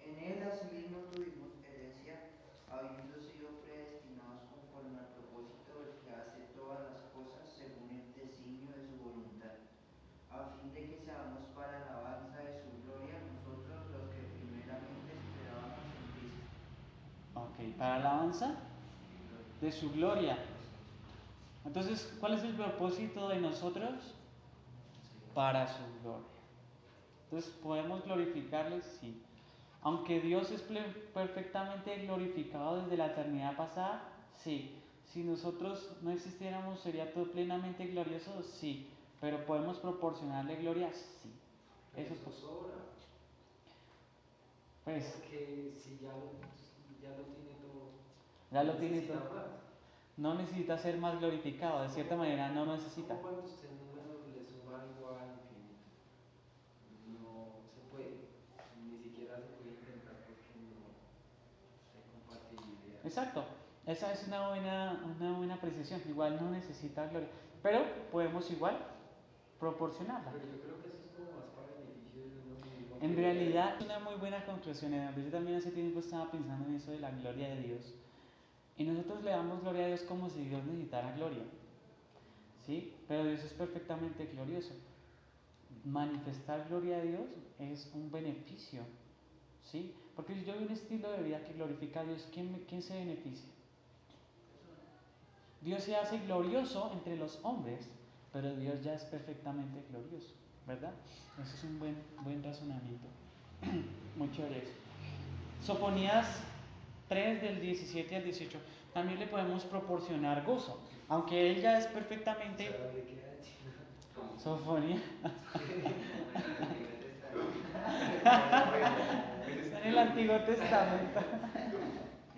[SPEAKER 3] en él asimismo tuvimos herencia,
[SPEAKER 1] Ok, para alabanza de su gloria. Entonces, ¿cuál es el propósito de nosotros? Para su gloria. Entonces, ¿podemos glorificarle? Sí. Aunque Dios es perfectamente glorificado desde la eternidad pasada, sí. Si nosotros no existiéramos, ¿sería todo plenamente glorioso? Sí. Pero ¿podemos proporcionarle gloria? Sí.
[SPEAKER 2] Pero
[SPEAKER 1] Eso
[SPEAKER 2] eso
[SPEAKER 1] pues,
[SPEAKER 2] sobra,
[SPEAKER 1] pues
[SPEAKER 2] porque si ya lo tiene todo,
[SPEAKER 1] ya
[SPEAKER 2] no
[SPEAKER 1] lo tiene todo.
[SPEAKER 2] necesita más.
[SPEAKER 1] No necesita ser más glorificado, de cierta manera no necesita.
[SPEAKER 2] Como cuando usted en números le suma algo a infinito. No se puede, ni siquiera se puede intentar porque no hay compatibilidad.
[SPEAKER 1] Exacto, esa es una buena precisión. Igual no necesita gloria, pero podemos igual proporcionarla.
[SPEAKER 2] Pero yo creo que eso es como más para beneficio de uno mismo
[SPEAKER 1] En
[SPEAKER 2] que de él.
[SPEAKER 1] realidad es una muy buena conclusión. Yo también hace tiempo estaba pensando en eso de la gloria de Dios. Y nosotros le damos gloria a Dios como si Dios necesitara gloria. ¿Sí? Pero Dios es perfectamente glorioso. Manifestar gloria a Dios es un beneficio. ¿Sí? Porque si yo veo un estilo de vida que glorifica a Dios, ¿quién se beneficia? Dios se hace glorioso entre los hombres, pero Dios ya es perfectamente glorioso, ¿verdad? Eso es un buen razonamiento. Muy chévere eso. Sofonías 3 del 17 al 18. También le podemos proporcionar gozo, aunque él ya es perfectamente.
[SPEAKER 2] ¿Sabe dónde queda en China?
[SPEAKER 1] Sofonía.
[SPEAKER 3] Como en el Antiguo Testamento.
[SPEAKER 1] Está en el Antiguo Testamento.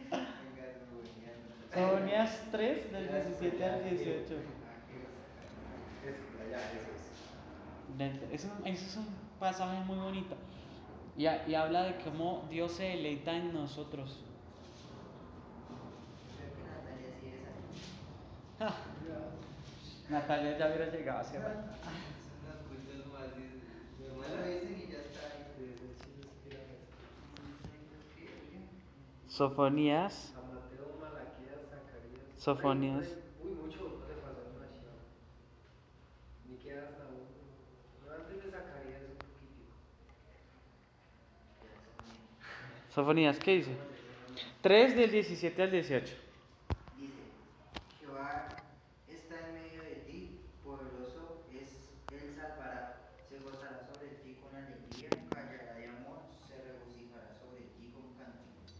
[SPEAKER 3] Venga, Sofonías, no lo sé.
[SPEAKER 1] Sofonías 3 del
[SPEAKER 2] Ya
[SPEAKER 1] 17 al
[SPEAKER 2] explayarse.
[SPEAKER 1] 18.
[SPEAKER 2] Explaya, eso es.
[SPEAKER 1] Eso es un pasaje muy bonito. Y habla de cómo Dios se deleita en nosotros.
[SPEAKER 3] Yo creo que Natalia sí esa.
[SPEAKER 1] Ja, Natalia ya hubiera llegado hace rato.
[SPEAKER 3] Son los cultos más.
[SPEAKER 2] Mi
[SPEAKER 3] No lo
[SPEAKER 2] hermana,
[SPEAKER 3] dicen y ya está ahí.
[SPEAKER 2] de esas sí no supiera rezar.
[SPEAKER 3] Dicen que, oiga.
[SPEAKER 1] Sofonías.
[SPEAKER 2] A Mateo, Malaquías, Zacarías.
[SPEAKER 1] Sofonías.
[SPEAKER 2] Uy, muchos, no se pasó demasiado. Miqueas hasta uno. No, antes de Zacarías un poquitico.
[SPEAKER 3] Ya, Sofonías.
[SPEAKER 1] Sofonías, ¿qué dice?
[SPEAKER 3] Sofonías.
[SPEAKER 1] 3 del 17 al 18.
[SPEAKER 3] Dice: Jehová está en medio de ti, poderoso es, él salvará. Se gozará sobre ti con alegría, callará de amor, se regocijará sobre ti con cánticos.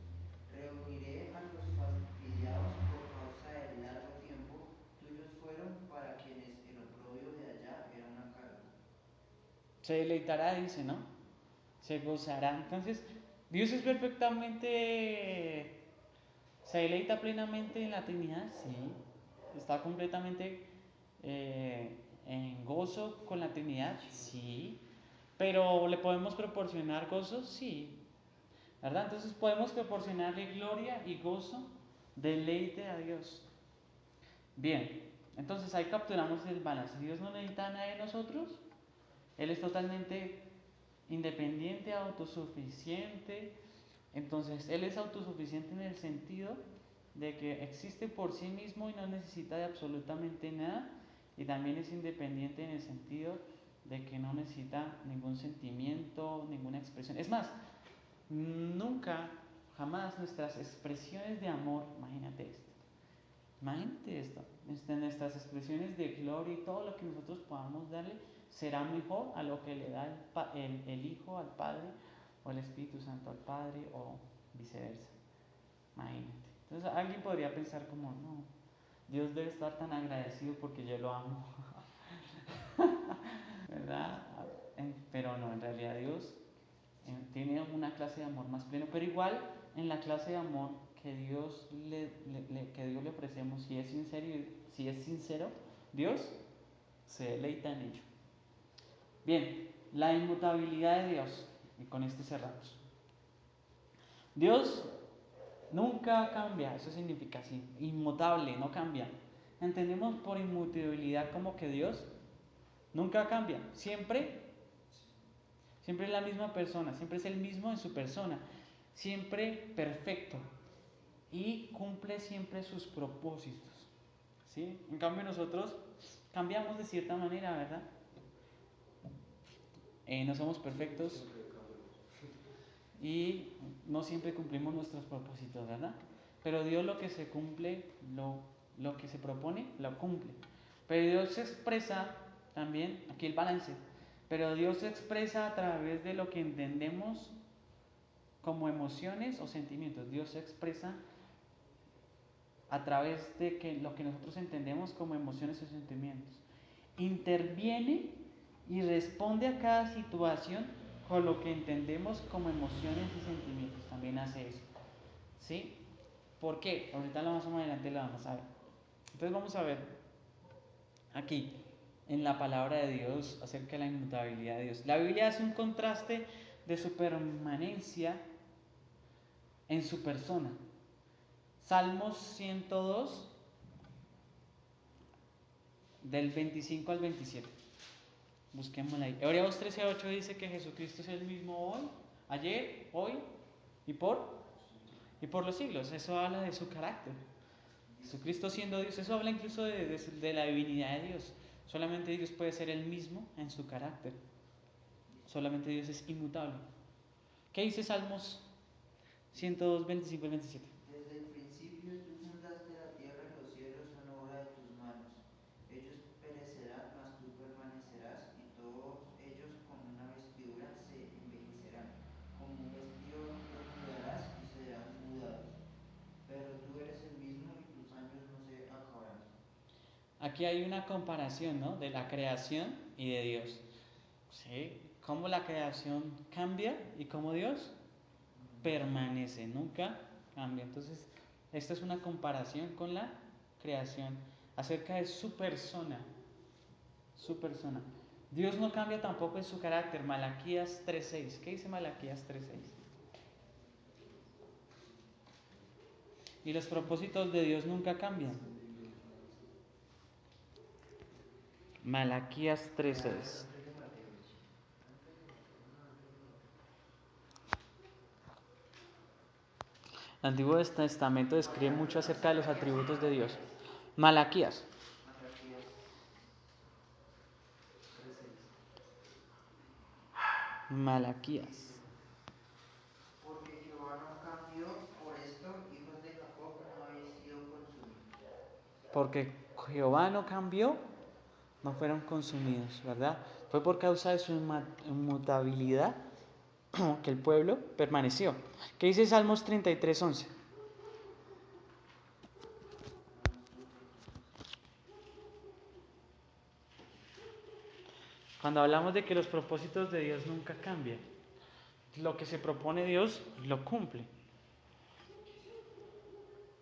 [SPEAKER 3] Reuniré a los fastidiados por causa del largo tiempo, tuyos fueron para quienes el oprobio de allá era una carga.
[SPEAKER 1] Se deleitará, dice, ¿no? Se gozará. Entonces, Dios es perfectamente. ¿Se deleita plenamente en la Trinidad? Sí. ¿Está completamente en gozo con la Trinidad? Sí. ¿Pero le podemos proporcionar gozo? Sí. ¿Verdad? Entonces podemos proporcionarle gloria y gozo, deleite a Dios. Bien, entonces ahí capturamos el balance. Dios no necesita nada de nosotros. Él es totalmente independiente, autosuficiente. Entonces, Él es autosuficiente en el sentido de que existe por sí mismo y no necesita de absolutamente nada. Y también es independiente en el sentido de que no necesita ningún sentimiento, ninguna expresión. Es más, nunca, jamás nuestras expresiones de amor, imagínate esto, nuestras expresiones de gloria y todo lo que nosotros podamos darle será mejor a lo que le da el Hijo al Padre o el Espíritu Santo al Padre o viceversa. Imagínate. Entonces alguien podría pensar como, no, Dios debe estar tan agradecido porque yo lo amo, ¿verdad? Pero no, en realidad Dios tiene una clase de amor más pleno, pero igual en la clase de amor que Dios le ofrecemos, si es sincero, Dios se deleita en ello. Bien, la inmutabilidad de Dios, y con este cerramos. Dios nunca cambia, eso significa así, inmutable, no cambia. Entendemos por inmutabilidad como que Dios nunca cambia, siempre es la misma persona, siempre es el mismo en su persona, siempre perfecto y cumple siempre sus propósitos. ¿Sí? En cambio nosotros cambiamos de cierta manera, ¿verdad? No somos perfectos
[SPEAKER 2] Siempre cambiamos.
[SPEAKER 1] y no siempre cumplimos nuestros propósitos, ¿verdad? pero Dios lo que se cumple, lo que se propone, lo cumple. Pero Dios se expresa también, aquí el balance, pero Dios se expresa a través de lo que entendemos como emociones o sentimientos. Dios se expresa a través de lo que nosotros entendemos como emociones o sentimientos. Interviene y responde a cada situación con lo que entendemos como emociones y sentimientos. También hace eso. ¿Sí? ¿Por qué? Ahorita más adelante lo vamos a ver. Entonces vamos a ver aquí en la palabra de Dios acerca de la inmutabilidad de Dios. La Biblia hace un contraste de su permanencia en su persona. Salmos 102 del 25 al 27. Busquémosla ahí. Hebreos 13:8 dice que Jesucristo es el mismo hoy, ayer, hoy y por los siglos. Eso habla de su carácter. Jesucristo siendo Dios, eso habla incluso de la divinidad de Dios. Solamente Dios puede ser el mismo en su carácter. Solamente Dios es inmutable. ¿Qué dice Salmos 102, 25 al 27?
[SPEAKER 3] Desde el principio tú fundaste la tierra y los cielos son obra de tus manos. Ellos perecerán, mas tú permanecerás, y todos ellos con una vestidura se envejecerán. Como un vestido los mudarás y serán mudados. Pero tú eres el mismo y tus años no se acabarán.
[SPEAKER 1] Aquí hay una comparación, ¿no?, de la creación y de Dios. ¿Sí? Cómo la creación cambia y cómo Dios permanece, nunca cambia. Entonces, esta es una comparación con la creación acerca de su persona. Su persona. Dios no cambia tampoco en su carácter. Malaquías 3:6. ¿Qué dice Malaquías 3:6? Y los propósitos de Dios nunca cambian. Malaquías 3:6.
[SPEAKER 3] Antes de Mateo, sí. Antes de Mateo, no, antes de Mateo.
[SPEAKER 1] El Antiguo Testamento describe mucho acerca de los atributos de Dios.
[SPEAKER 3] Malaquías.
[SPEAKER 1] Malaquías.
[SPEAKER 3] Malaquías
[SPEAKER 2] 3:6.
[SPEAKER 1] Malaquías.
[SPEAKER 3] dice: Porque Jehová no cambió, por esto, hijos de Jacob, no habéis sido consumidos.
[SPEAKER 1] Porque Jehová no cambió, no fueron consumidos, ¿verdad? Fue por causa de su inmutabilidad que el pueblo permaneció. ¿Qué dice Salmos 33:11?
[SPEAKER 3] Salmos 33:11.
[SPEAKER 1] Cuando hablamos de que los propósitos de Dios nunca cambian, lo que se propone Dios lo cumple.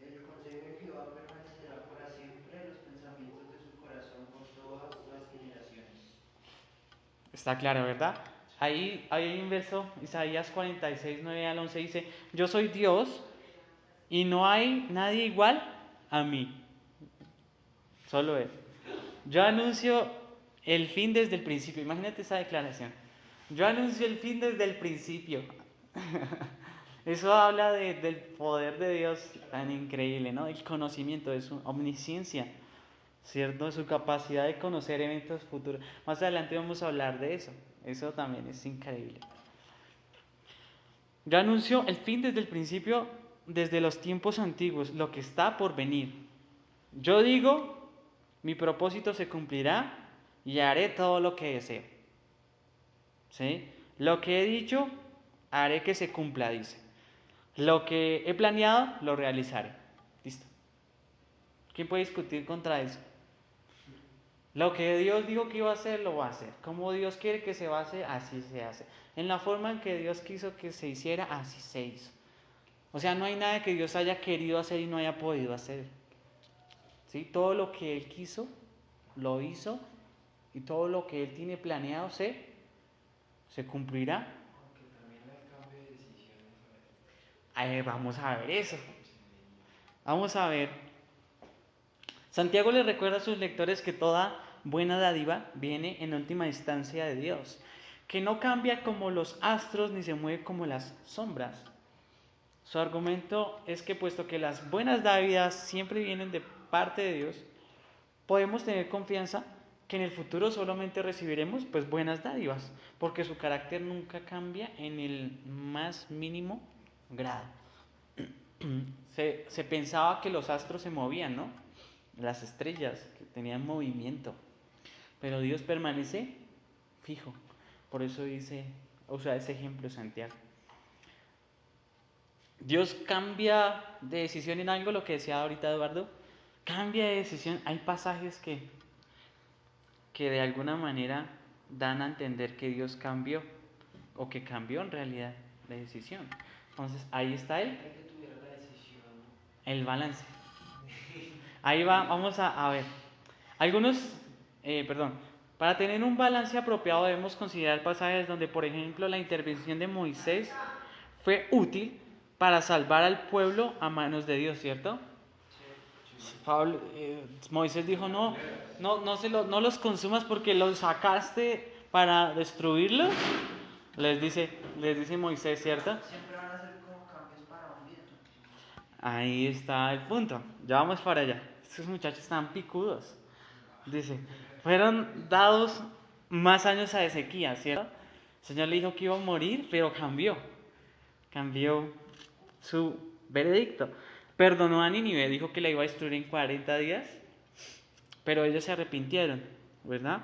[SPEAKER 3] El consejo de Jehová permanecerá para siempre, los pensamientos de su corazón por todas las generaciones.
[SPEAKER 1] Está claro, ¿verdad? Ahí hay un verso, Isaías 46:9 al 11 dice: Yo soy Dios y no hay nadie igual a mí, solo Él. Yo anuncio el fin desde el principio. Imagínate esa declaración. Yo anuncio el fin desde el principio. Eso habla del poder de Dios tan increíble, ¿no? El conocimiento, de su omnisciencia, ¿cierto? De su capacidad de conocer eventos futuros. Más adelante vamos a hablar de eso. Eso también es increíble. Yo anuncio el fin desde el principio, desde los tiempos antiguos, lo que está por venir. Yo digo, mi propósito se cumplirá y haré todo lo que deseo. ¿Sí? Lo que he dicho, haré que se cumpla, dice. Lo que he planeado, lo realizaré. Listo. ¿Quién puede discutir contra eso? Lo que Dios dijo que iba a hacer, lo va a hacer. Como Dios quiere que se hace, así se hace. En la forma en que Dios quiso que se hiciera, así se hizo. O sea, no hay nada que Dios haya querido hacer y no haya podido hacer. ¿Sí? Todo lo que Él quiso, lo hizo, y todo lo que Él tiene planeado se cumplirá.
[SPEAKER 2] Aunque también hay cambio de decisiones a veces.
[SPEAKER 1] Vamos a ver eso.
[SPEAKER 2] Sí.
[SPEAKER 1] Vamos a ver. Santiago les recuerda a sus lectores que toda buena dádiva viene en última instancia de Dios, que no cambia como los astros ni se mueve como las sombras. Su argumento es que puesto que las buenas dádivas siempre vienen de parte de Dios, podemos tener confianza que en el futuro solamente recibiremos pues buenas dádivas, porque su carácter nunca cambia en el más mínimo grado. se pensaba que los astros se movían, ¿no? Las estrellas que tenían movimiento, pero Dios permanece fijo. Por eso usa ese ejemplo Santiago. Dios cambia de decisión en algo, lo que decía ahorita Eduardo, cambia de decisión. Hay pasajes que de alguna manera dan a entender que Dios cambió, o que cambió en realidad de decisión. Entonces ahí está
[SPEAKER 2] Hay que tuviera la decisión.
[SPEAKER 1] el balance. Ahí vamos a ver. Algunos, perdón, para tener un balance apropiado debemos considerar pasajes donde, por ejemplo, la intervención de Moisés fue útil para salvar al pueblo a manos de Dios, ¿cierto? Moisés dijo, no los consumas porque los sacaste para destruirlos. Les dice Moisés, ¿cierto?
[SPEAKER 3] Siempre van a ser como cambios para un bien.
[SPEAKER 1] Ahí está el punto. Ya vamos para allá. Estos muchachos están picudos. Dice, fueron dados más años a Ezequías, ¿cierto? El Señor le dijo que iba a morir, pero cambió su veredicto. Perdonó a Nínive, dijo que la iba a destruir en 40 días, pero ellos se arrepintieron, ¿verdad?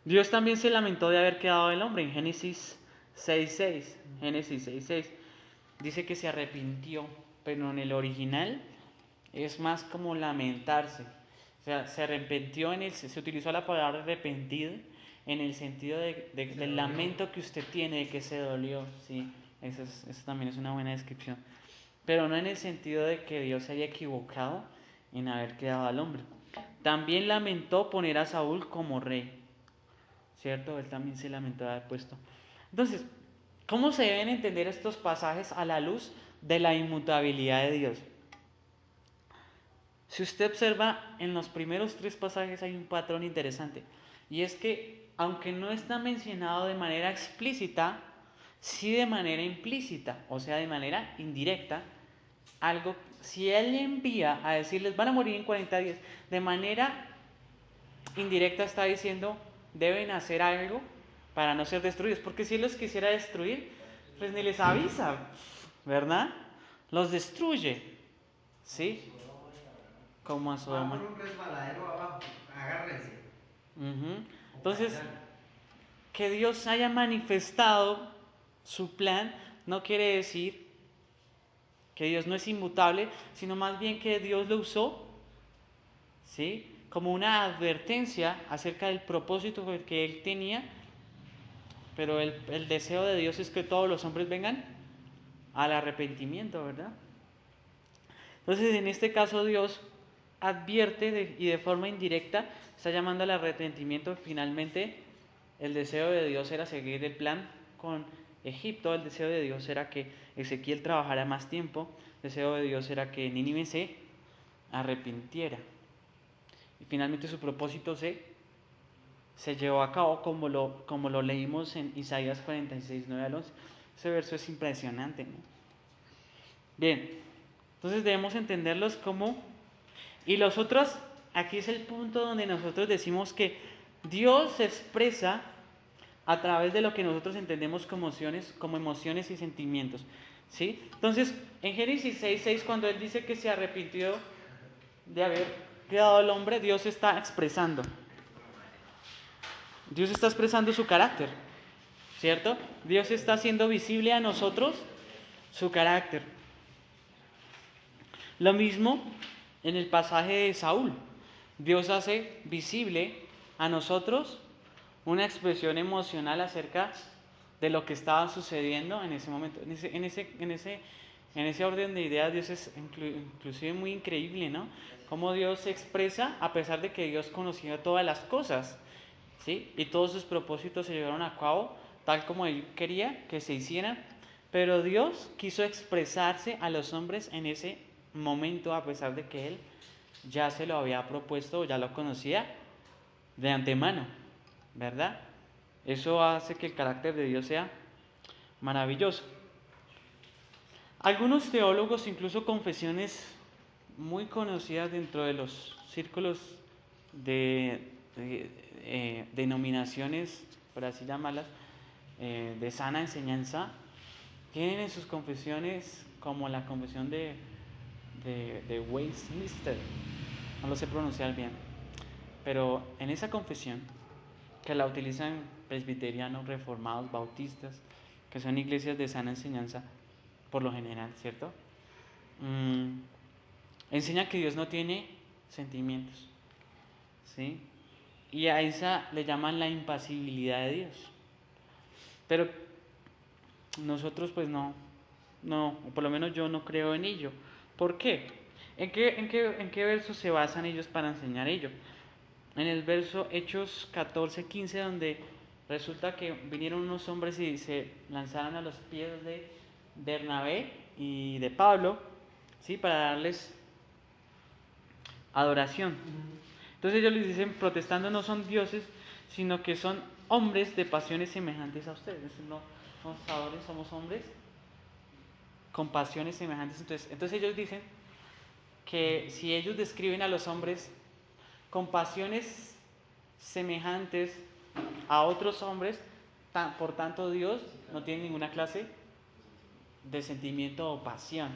[SPEAKER 1] Dios también se lamentó de haber quedado el hombre en Génesis 6:6. Génesis 6:6 dice que se arrepintió, pero en el original es más como lamentarse. O sea, se arrepintió se utilizó la palabra arrepentido en el sentido del lamento que usted tiene, de que se dolió, sí, eso también es una buena descripción. Pero no en el sentido de que Dios se haya equivocado en haber creado al hombre. También lamentó poner a Saúl como rey, ¿cierto? Él también se lamentó de haber puesto. Entonces, ¿cómo se deben entender estos pasajes a la luz de la inmutabilidad de Dios? Si usted observa, en los primeros 3 pasajes hay un patrón interesante. Y es que, aunque no está mencionado de manera explícita, sí de manera implícita, o sea, de manera indirecta, algo, si Él le envía a decirles van a morir en 40 días, de manera indirecta está diciendo deben hacer algo para no ser destruidos, porque si Él los quisiera destruir, pues ni les avisa, ¿verdad? Los destruye, ¿sí? Como a
[SPEAKER 3] Va
[SPEAKER 1] Sodoma.
[SPEAKER 3] por un resbaladero abajo, agárrense. O
[SPEAKER 1] Entonces,
[SPEAKER 3] caerán.
[SPEAKER 1] que Dios haya manifestado su plan no quiere decir que Dios no es inmutable, sino más bien que Dios lo usó, ¿sí?, como una advertencia acerca del propósito que Él tenía, pero el deseo de Dios es que todos los hombres vengan al arrepentimiento, ¿verdad? Entonces, en este caso, Dios advierte y de forma indirecta está llamando al arrepentimiento. Finalmente, el deseo de Dios era seguir el plan con Egipto, el deseo de Dios era que Ezequiel trabajara más tiempo, el deseo de Dios era que Nínive se arrepintiera. Y finalmente su propósito se llevó a cabo como lo leímos en Isaías 46, 9 al 11. Ese verso es impresionante, ¿no? Bien, entonces debemos entenderlos como... Y los otros, aquí es el punto donde nosotros decimos que Dios se expresa a través de lo que nosotros entendemos como emociones y sentimientos, ¿sí? Entonces, en Génesis 6:6, cuando Él dice que se arrepintió de haber creado al hombre, Dios está expresando su carácter, ¿cierto? Dios está haciendo visible a nosotros su carácter. Lo mismo en el pasaje de Saúl. Dios hace visible a nosotros una expresión emocional acerca de lo que estaba sucediendo en ese momento. En ese orden de ideas, Dios es inclusive muy increíble, ¿no? Cómo Dios se expresa a pesar de que Dios conocía todas las cosas, ¿sí? Y todos sus propósitos se llevaron a cabo tal como Él quería que se hicieran. Pero Dios quiso expresarse a los hombres en ese momento, a pesar de que Él ya se lo había propuesto o ya lo conocía de antemano, ¿verdad? Eso hace que el carácter de Dios sea maravilloso. Algunos teólogos, incluso confesiones muy conocidas dentro de los círculos de denominaciones, por así llamarlas, de sana enseñanza, tienen en sus confesiones como la confesión de Westminster, no lo sé pronunciar bien, pero en esa confesión, que la utilizan presbiterianos, reformados, bautistas, que son iglesias de sana enseñanza, por lo general, ¿cierto? Enseña que Dios no tiene sentimientos, ¿sí? Y a esa le llaman la impasibilidad de Dios. Pero nosotros pues no, o por lo menos yo no creo en ello. ¿Por qué? ¿En qué verso se basan ellos para enseñar ello? En el verso Hechos 14:15, donde resulta que vinieron unos hombres y se lanzaron a los pies de Bernabé y de Pablo, ¿sí? Para darles adoración. Entonces ellos les dicen, protestando, no son dioses, sino que son hombres de pasiones semejantes a ustedes. No somos adoradores, somos hombres con pasiones semejantes. Entonces ellos dicen que si ellos describen a los hombres con pasiones semejantes a otros hombres, por tanto Dios no tiene ninguna clase de sentimiento o pasión.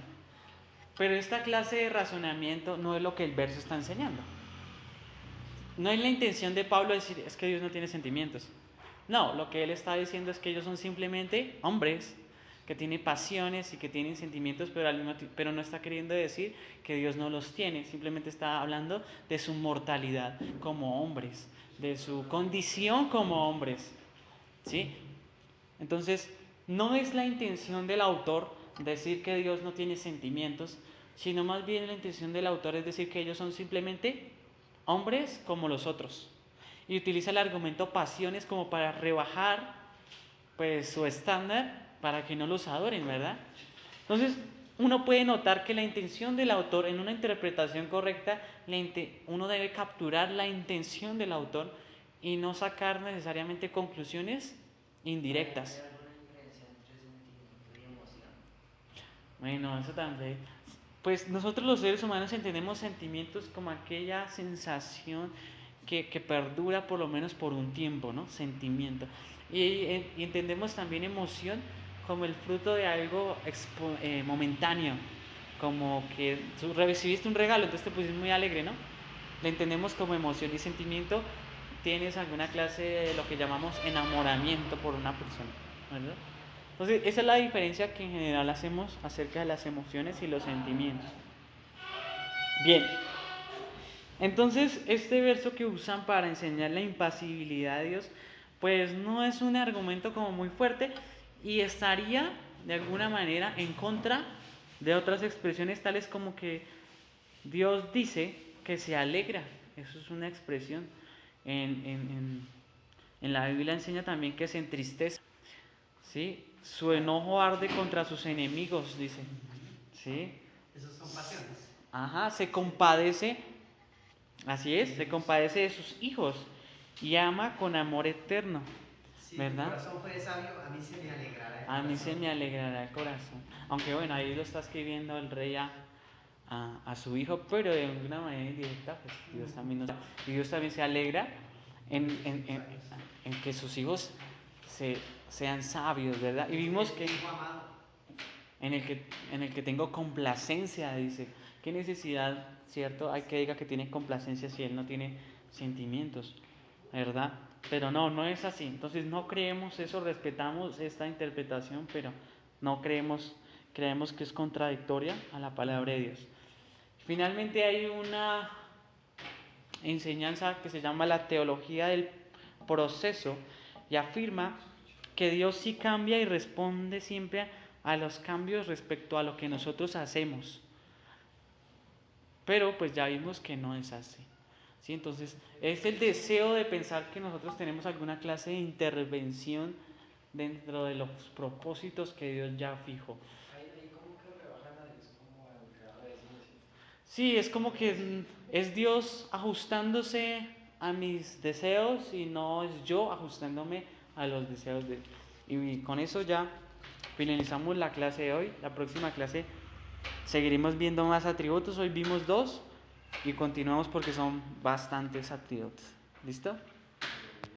[SPEAKER 1] Pero esta clase de razonamiento no es lo que el verso está enseñando. No es la intención de Pablo decir es que Dios no tiene sentimientos. No, lo que él está diciendo es que ellos son simplemente hombres que tienen pasiones y que tienen sentimientos, pero no está queriendo decir que Dios no los tiene. Simplemente está hablando de su mortalidad como hombres, de su condición como hombres, ¿sí? Entonces, no es la intención del autor decir que Dios no tiene sentimientos, sino más bien la intención del autor es decir que ellos son simplemente hombres como los otros. Y utiliza el argumento pasiones como para rebajar pues su estándar para que no los adoren, ¿verdad? Entonces, uno puede notar que la intención del autor, en una interpretación correcta, uno debe capturar la intención del autor y no sacar necesariamente conclusiones indirectas.
[SPEAKER 3] ¿Hay alguna diferencia entre sentimiento y emoción?
[SPEAKER 1] Bueno, eso también. Pues nosotros los seres humanos entendemos sentimientos como aquella sensación que perdura por lo menos por un tiempo, ¿no? Sentimiento. Y entendemos también emoción como el fruto de algo momentáneo, como que tú recibiste un regalo, entonces te pusiste muy alegre, ¿no? Le entendemos como emoción y sentimiento. Tienes alguna clase de lo que llamamos enamoramiento por una persona, ¿verdad? Entonces, esa es la diferencia que en general hacemos acerca de las emociones y los sentimientos. Bien, entonces este verso que usan para enseñar la impasibilidad de Dios, pues no es un argumento como muy fuerte y estaría de alguna manera en contra de otras expresiones tales como que Dios dice que se alegra. Eso es una expresión. En la Biblia enseña también que se entristece. ¿Sí? Su enojo arde contra sus enemigos, dice. ¿Sí?
[SPEAKER 2] Esas son pasiones.
[SPEAKER 1] Ajá, se compadece, así es, se compadece de sus hijos y ama con amor eterno,
[SPEAKER 2] Si tu
[SPEAKER 1] ¿verdad?
[SPEAKER 2] corazón fuere sabio, a mí se me alegrará el
[SPEAKER 1] A mí se
[SPEAKER 2] corazón.
[SPEAKER 1] me alegrará el corazón. Aunque bueno, ahí lo está escribiendo el rey a su hijo, pero de una manera indirecta, pues Dios también y Dios también se alegra en, en, en, en que sus hijos sean sabios, ¿verdad? Y vimos que
[SPEAKER 2] hijo amado.
[SPEAKER 1] en el que tengo complacencia, dice. ¿Qué necesidad, cierto? Hay que diga que tiene complacencia si él no tiene sentimientos, ¿verdad? Pero no es así. Entonces no creemos eso, respetamos esta interpretación, pero no creemos que es contradictoria a la palabra de Dios. Finalmente hay una enseñanza que se llama la teología del proceso y afirma que Dios sí cambia y responde siempre a los cambios respecto a lo que nosotros hacemos. Pero pues ya vimos que no es así. ¿Sí? Entonces es el deseo de pensar que nosotros tenemos alguna clase de intervención dentro de los propósitos que Dios ya fijó.
[SPEAKER 2] Ahí como que rebajan a Dios como al creador de cine, ¿cierto?
[SPEAKER 1] Sí, es como que es Dios ajustándose a mis deseos y no es yo ajustándome a los deseos de Él. Y con eso ya finalizamos la clase de hoy. La próxima clase seguiremos viendo más atributos. Hoy vimos 2 y continuamos porque son bastantes atributos. ¿Listo?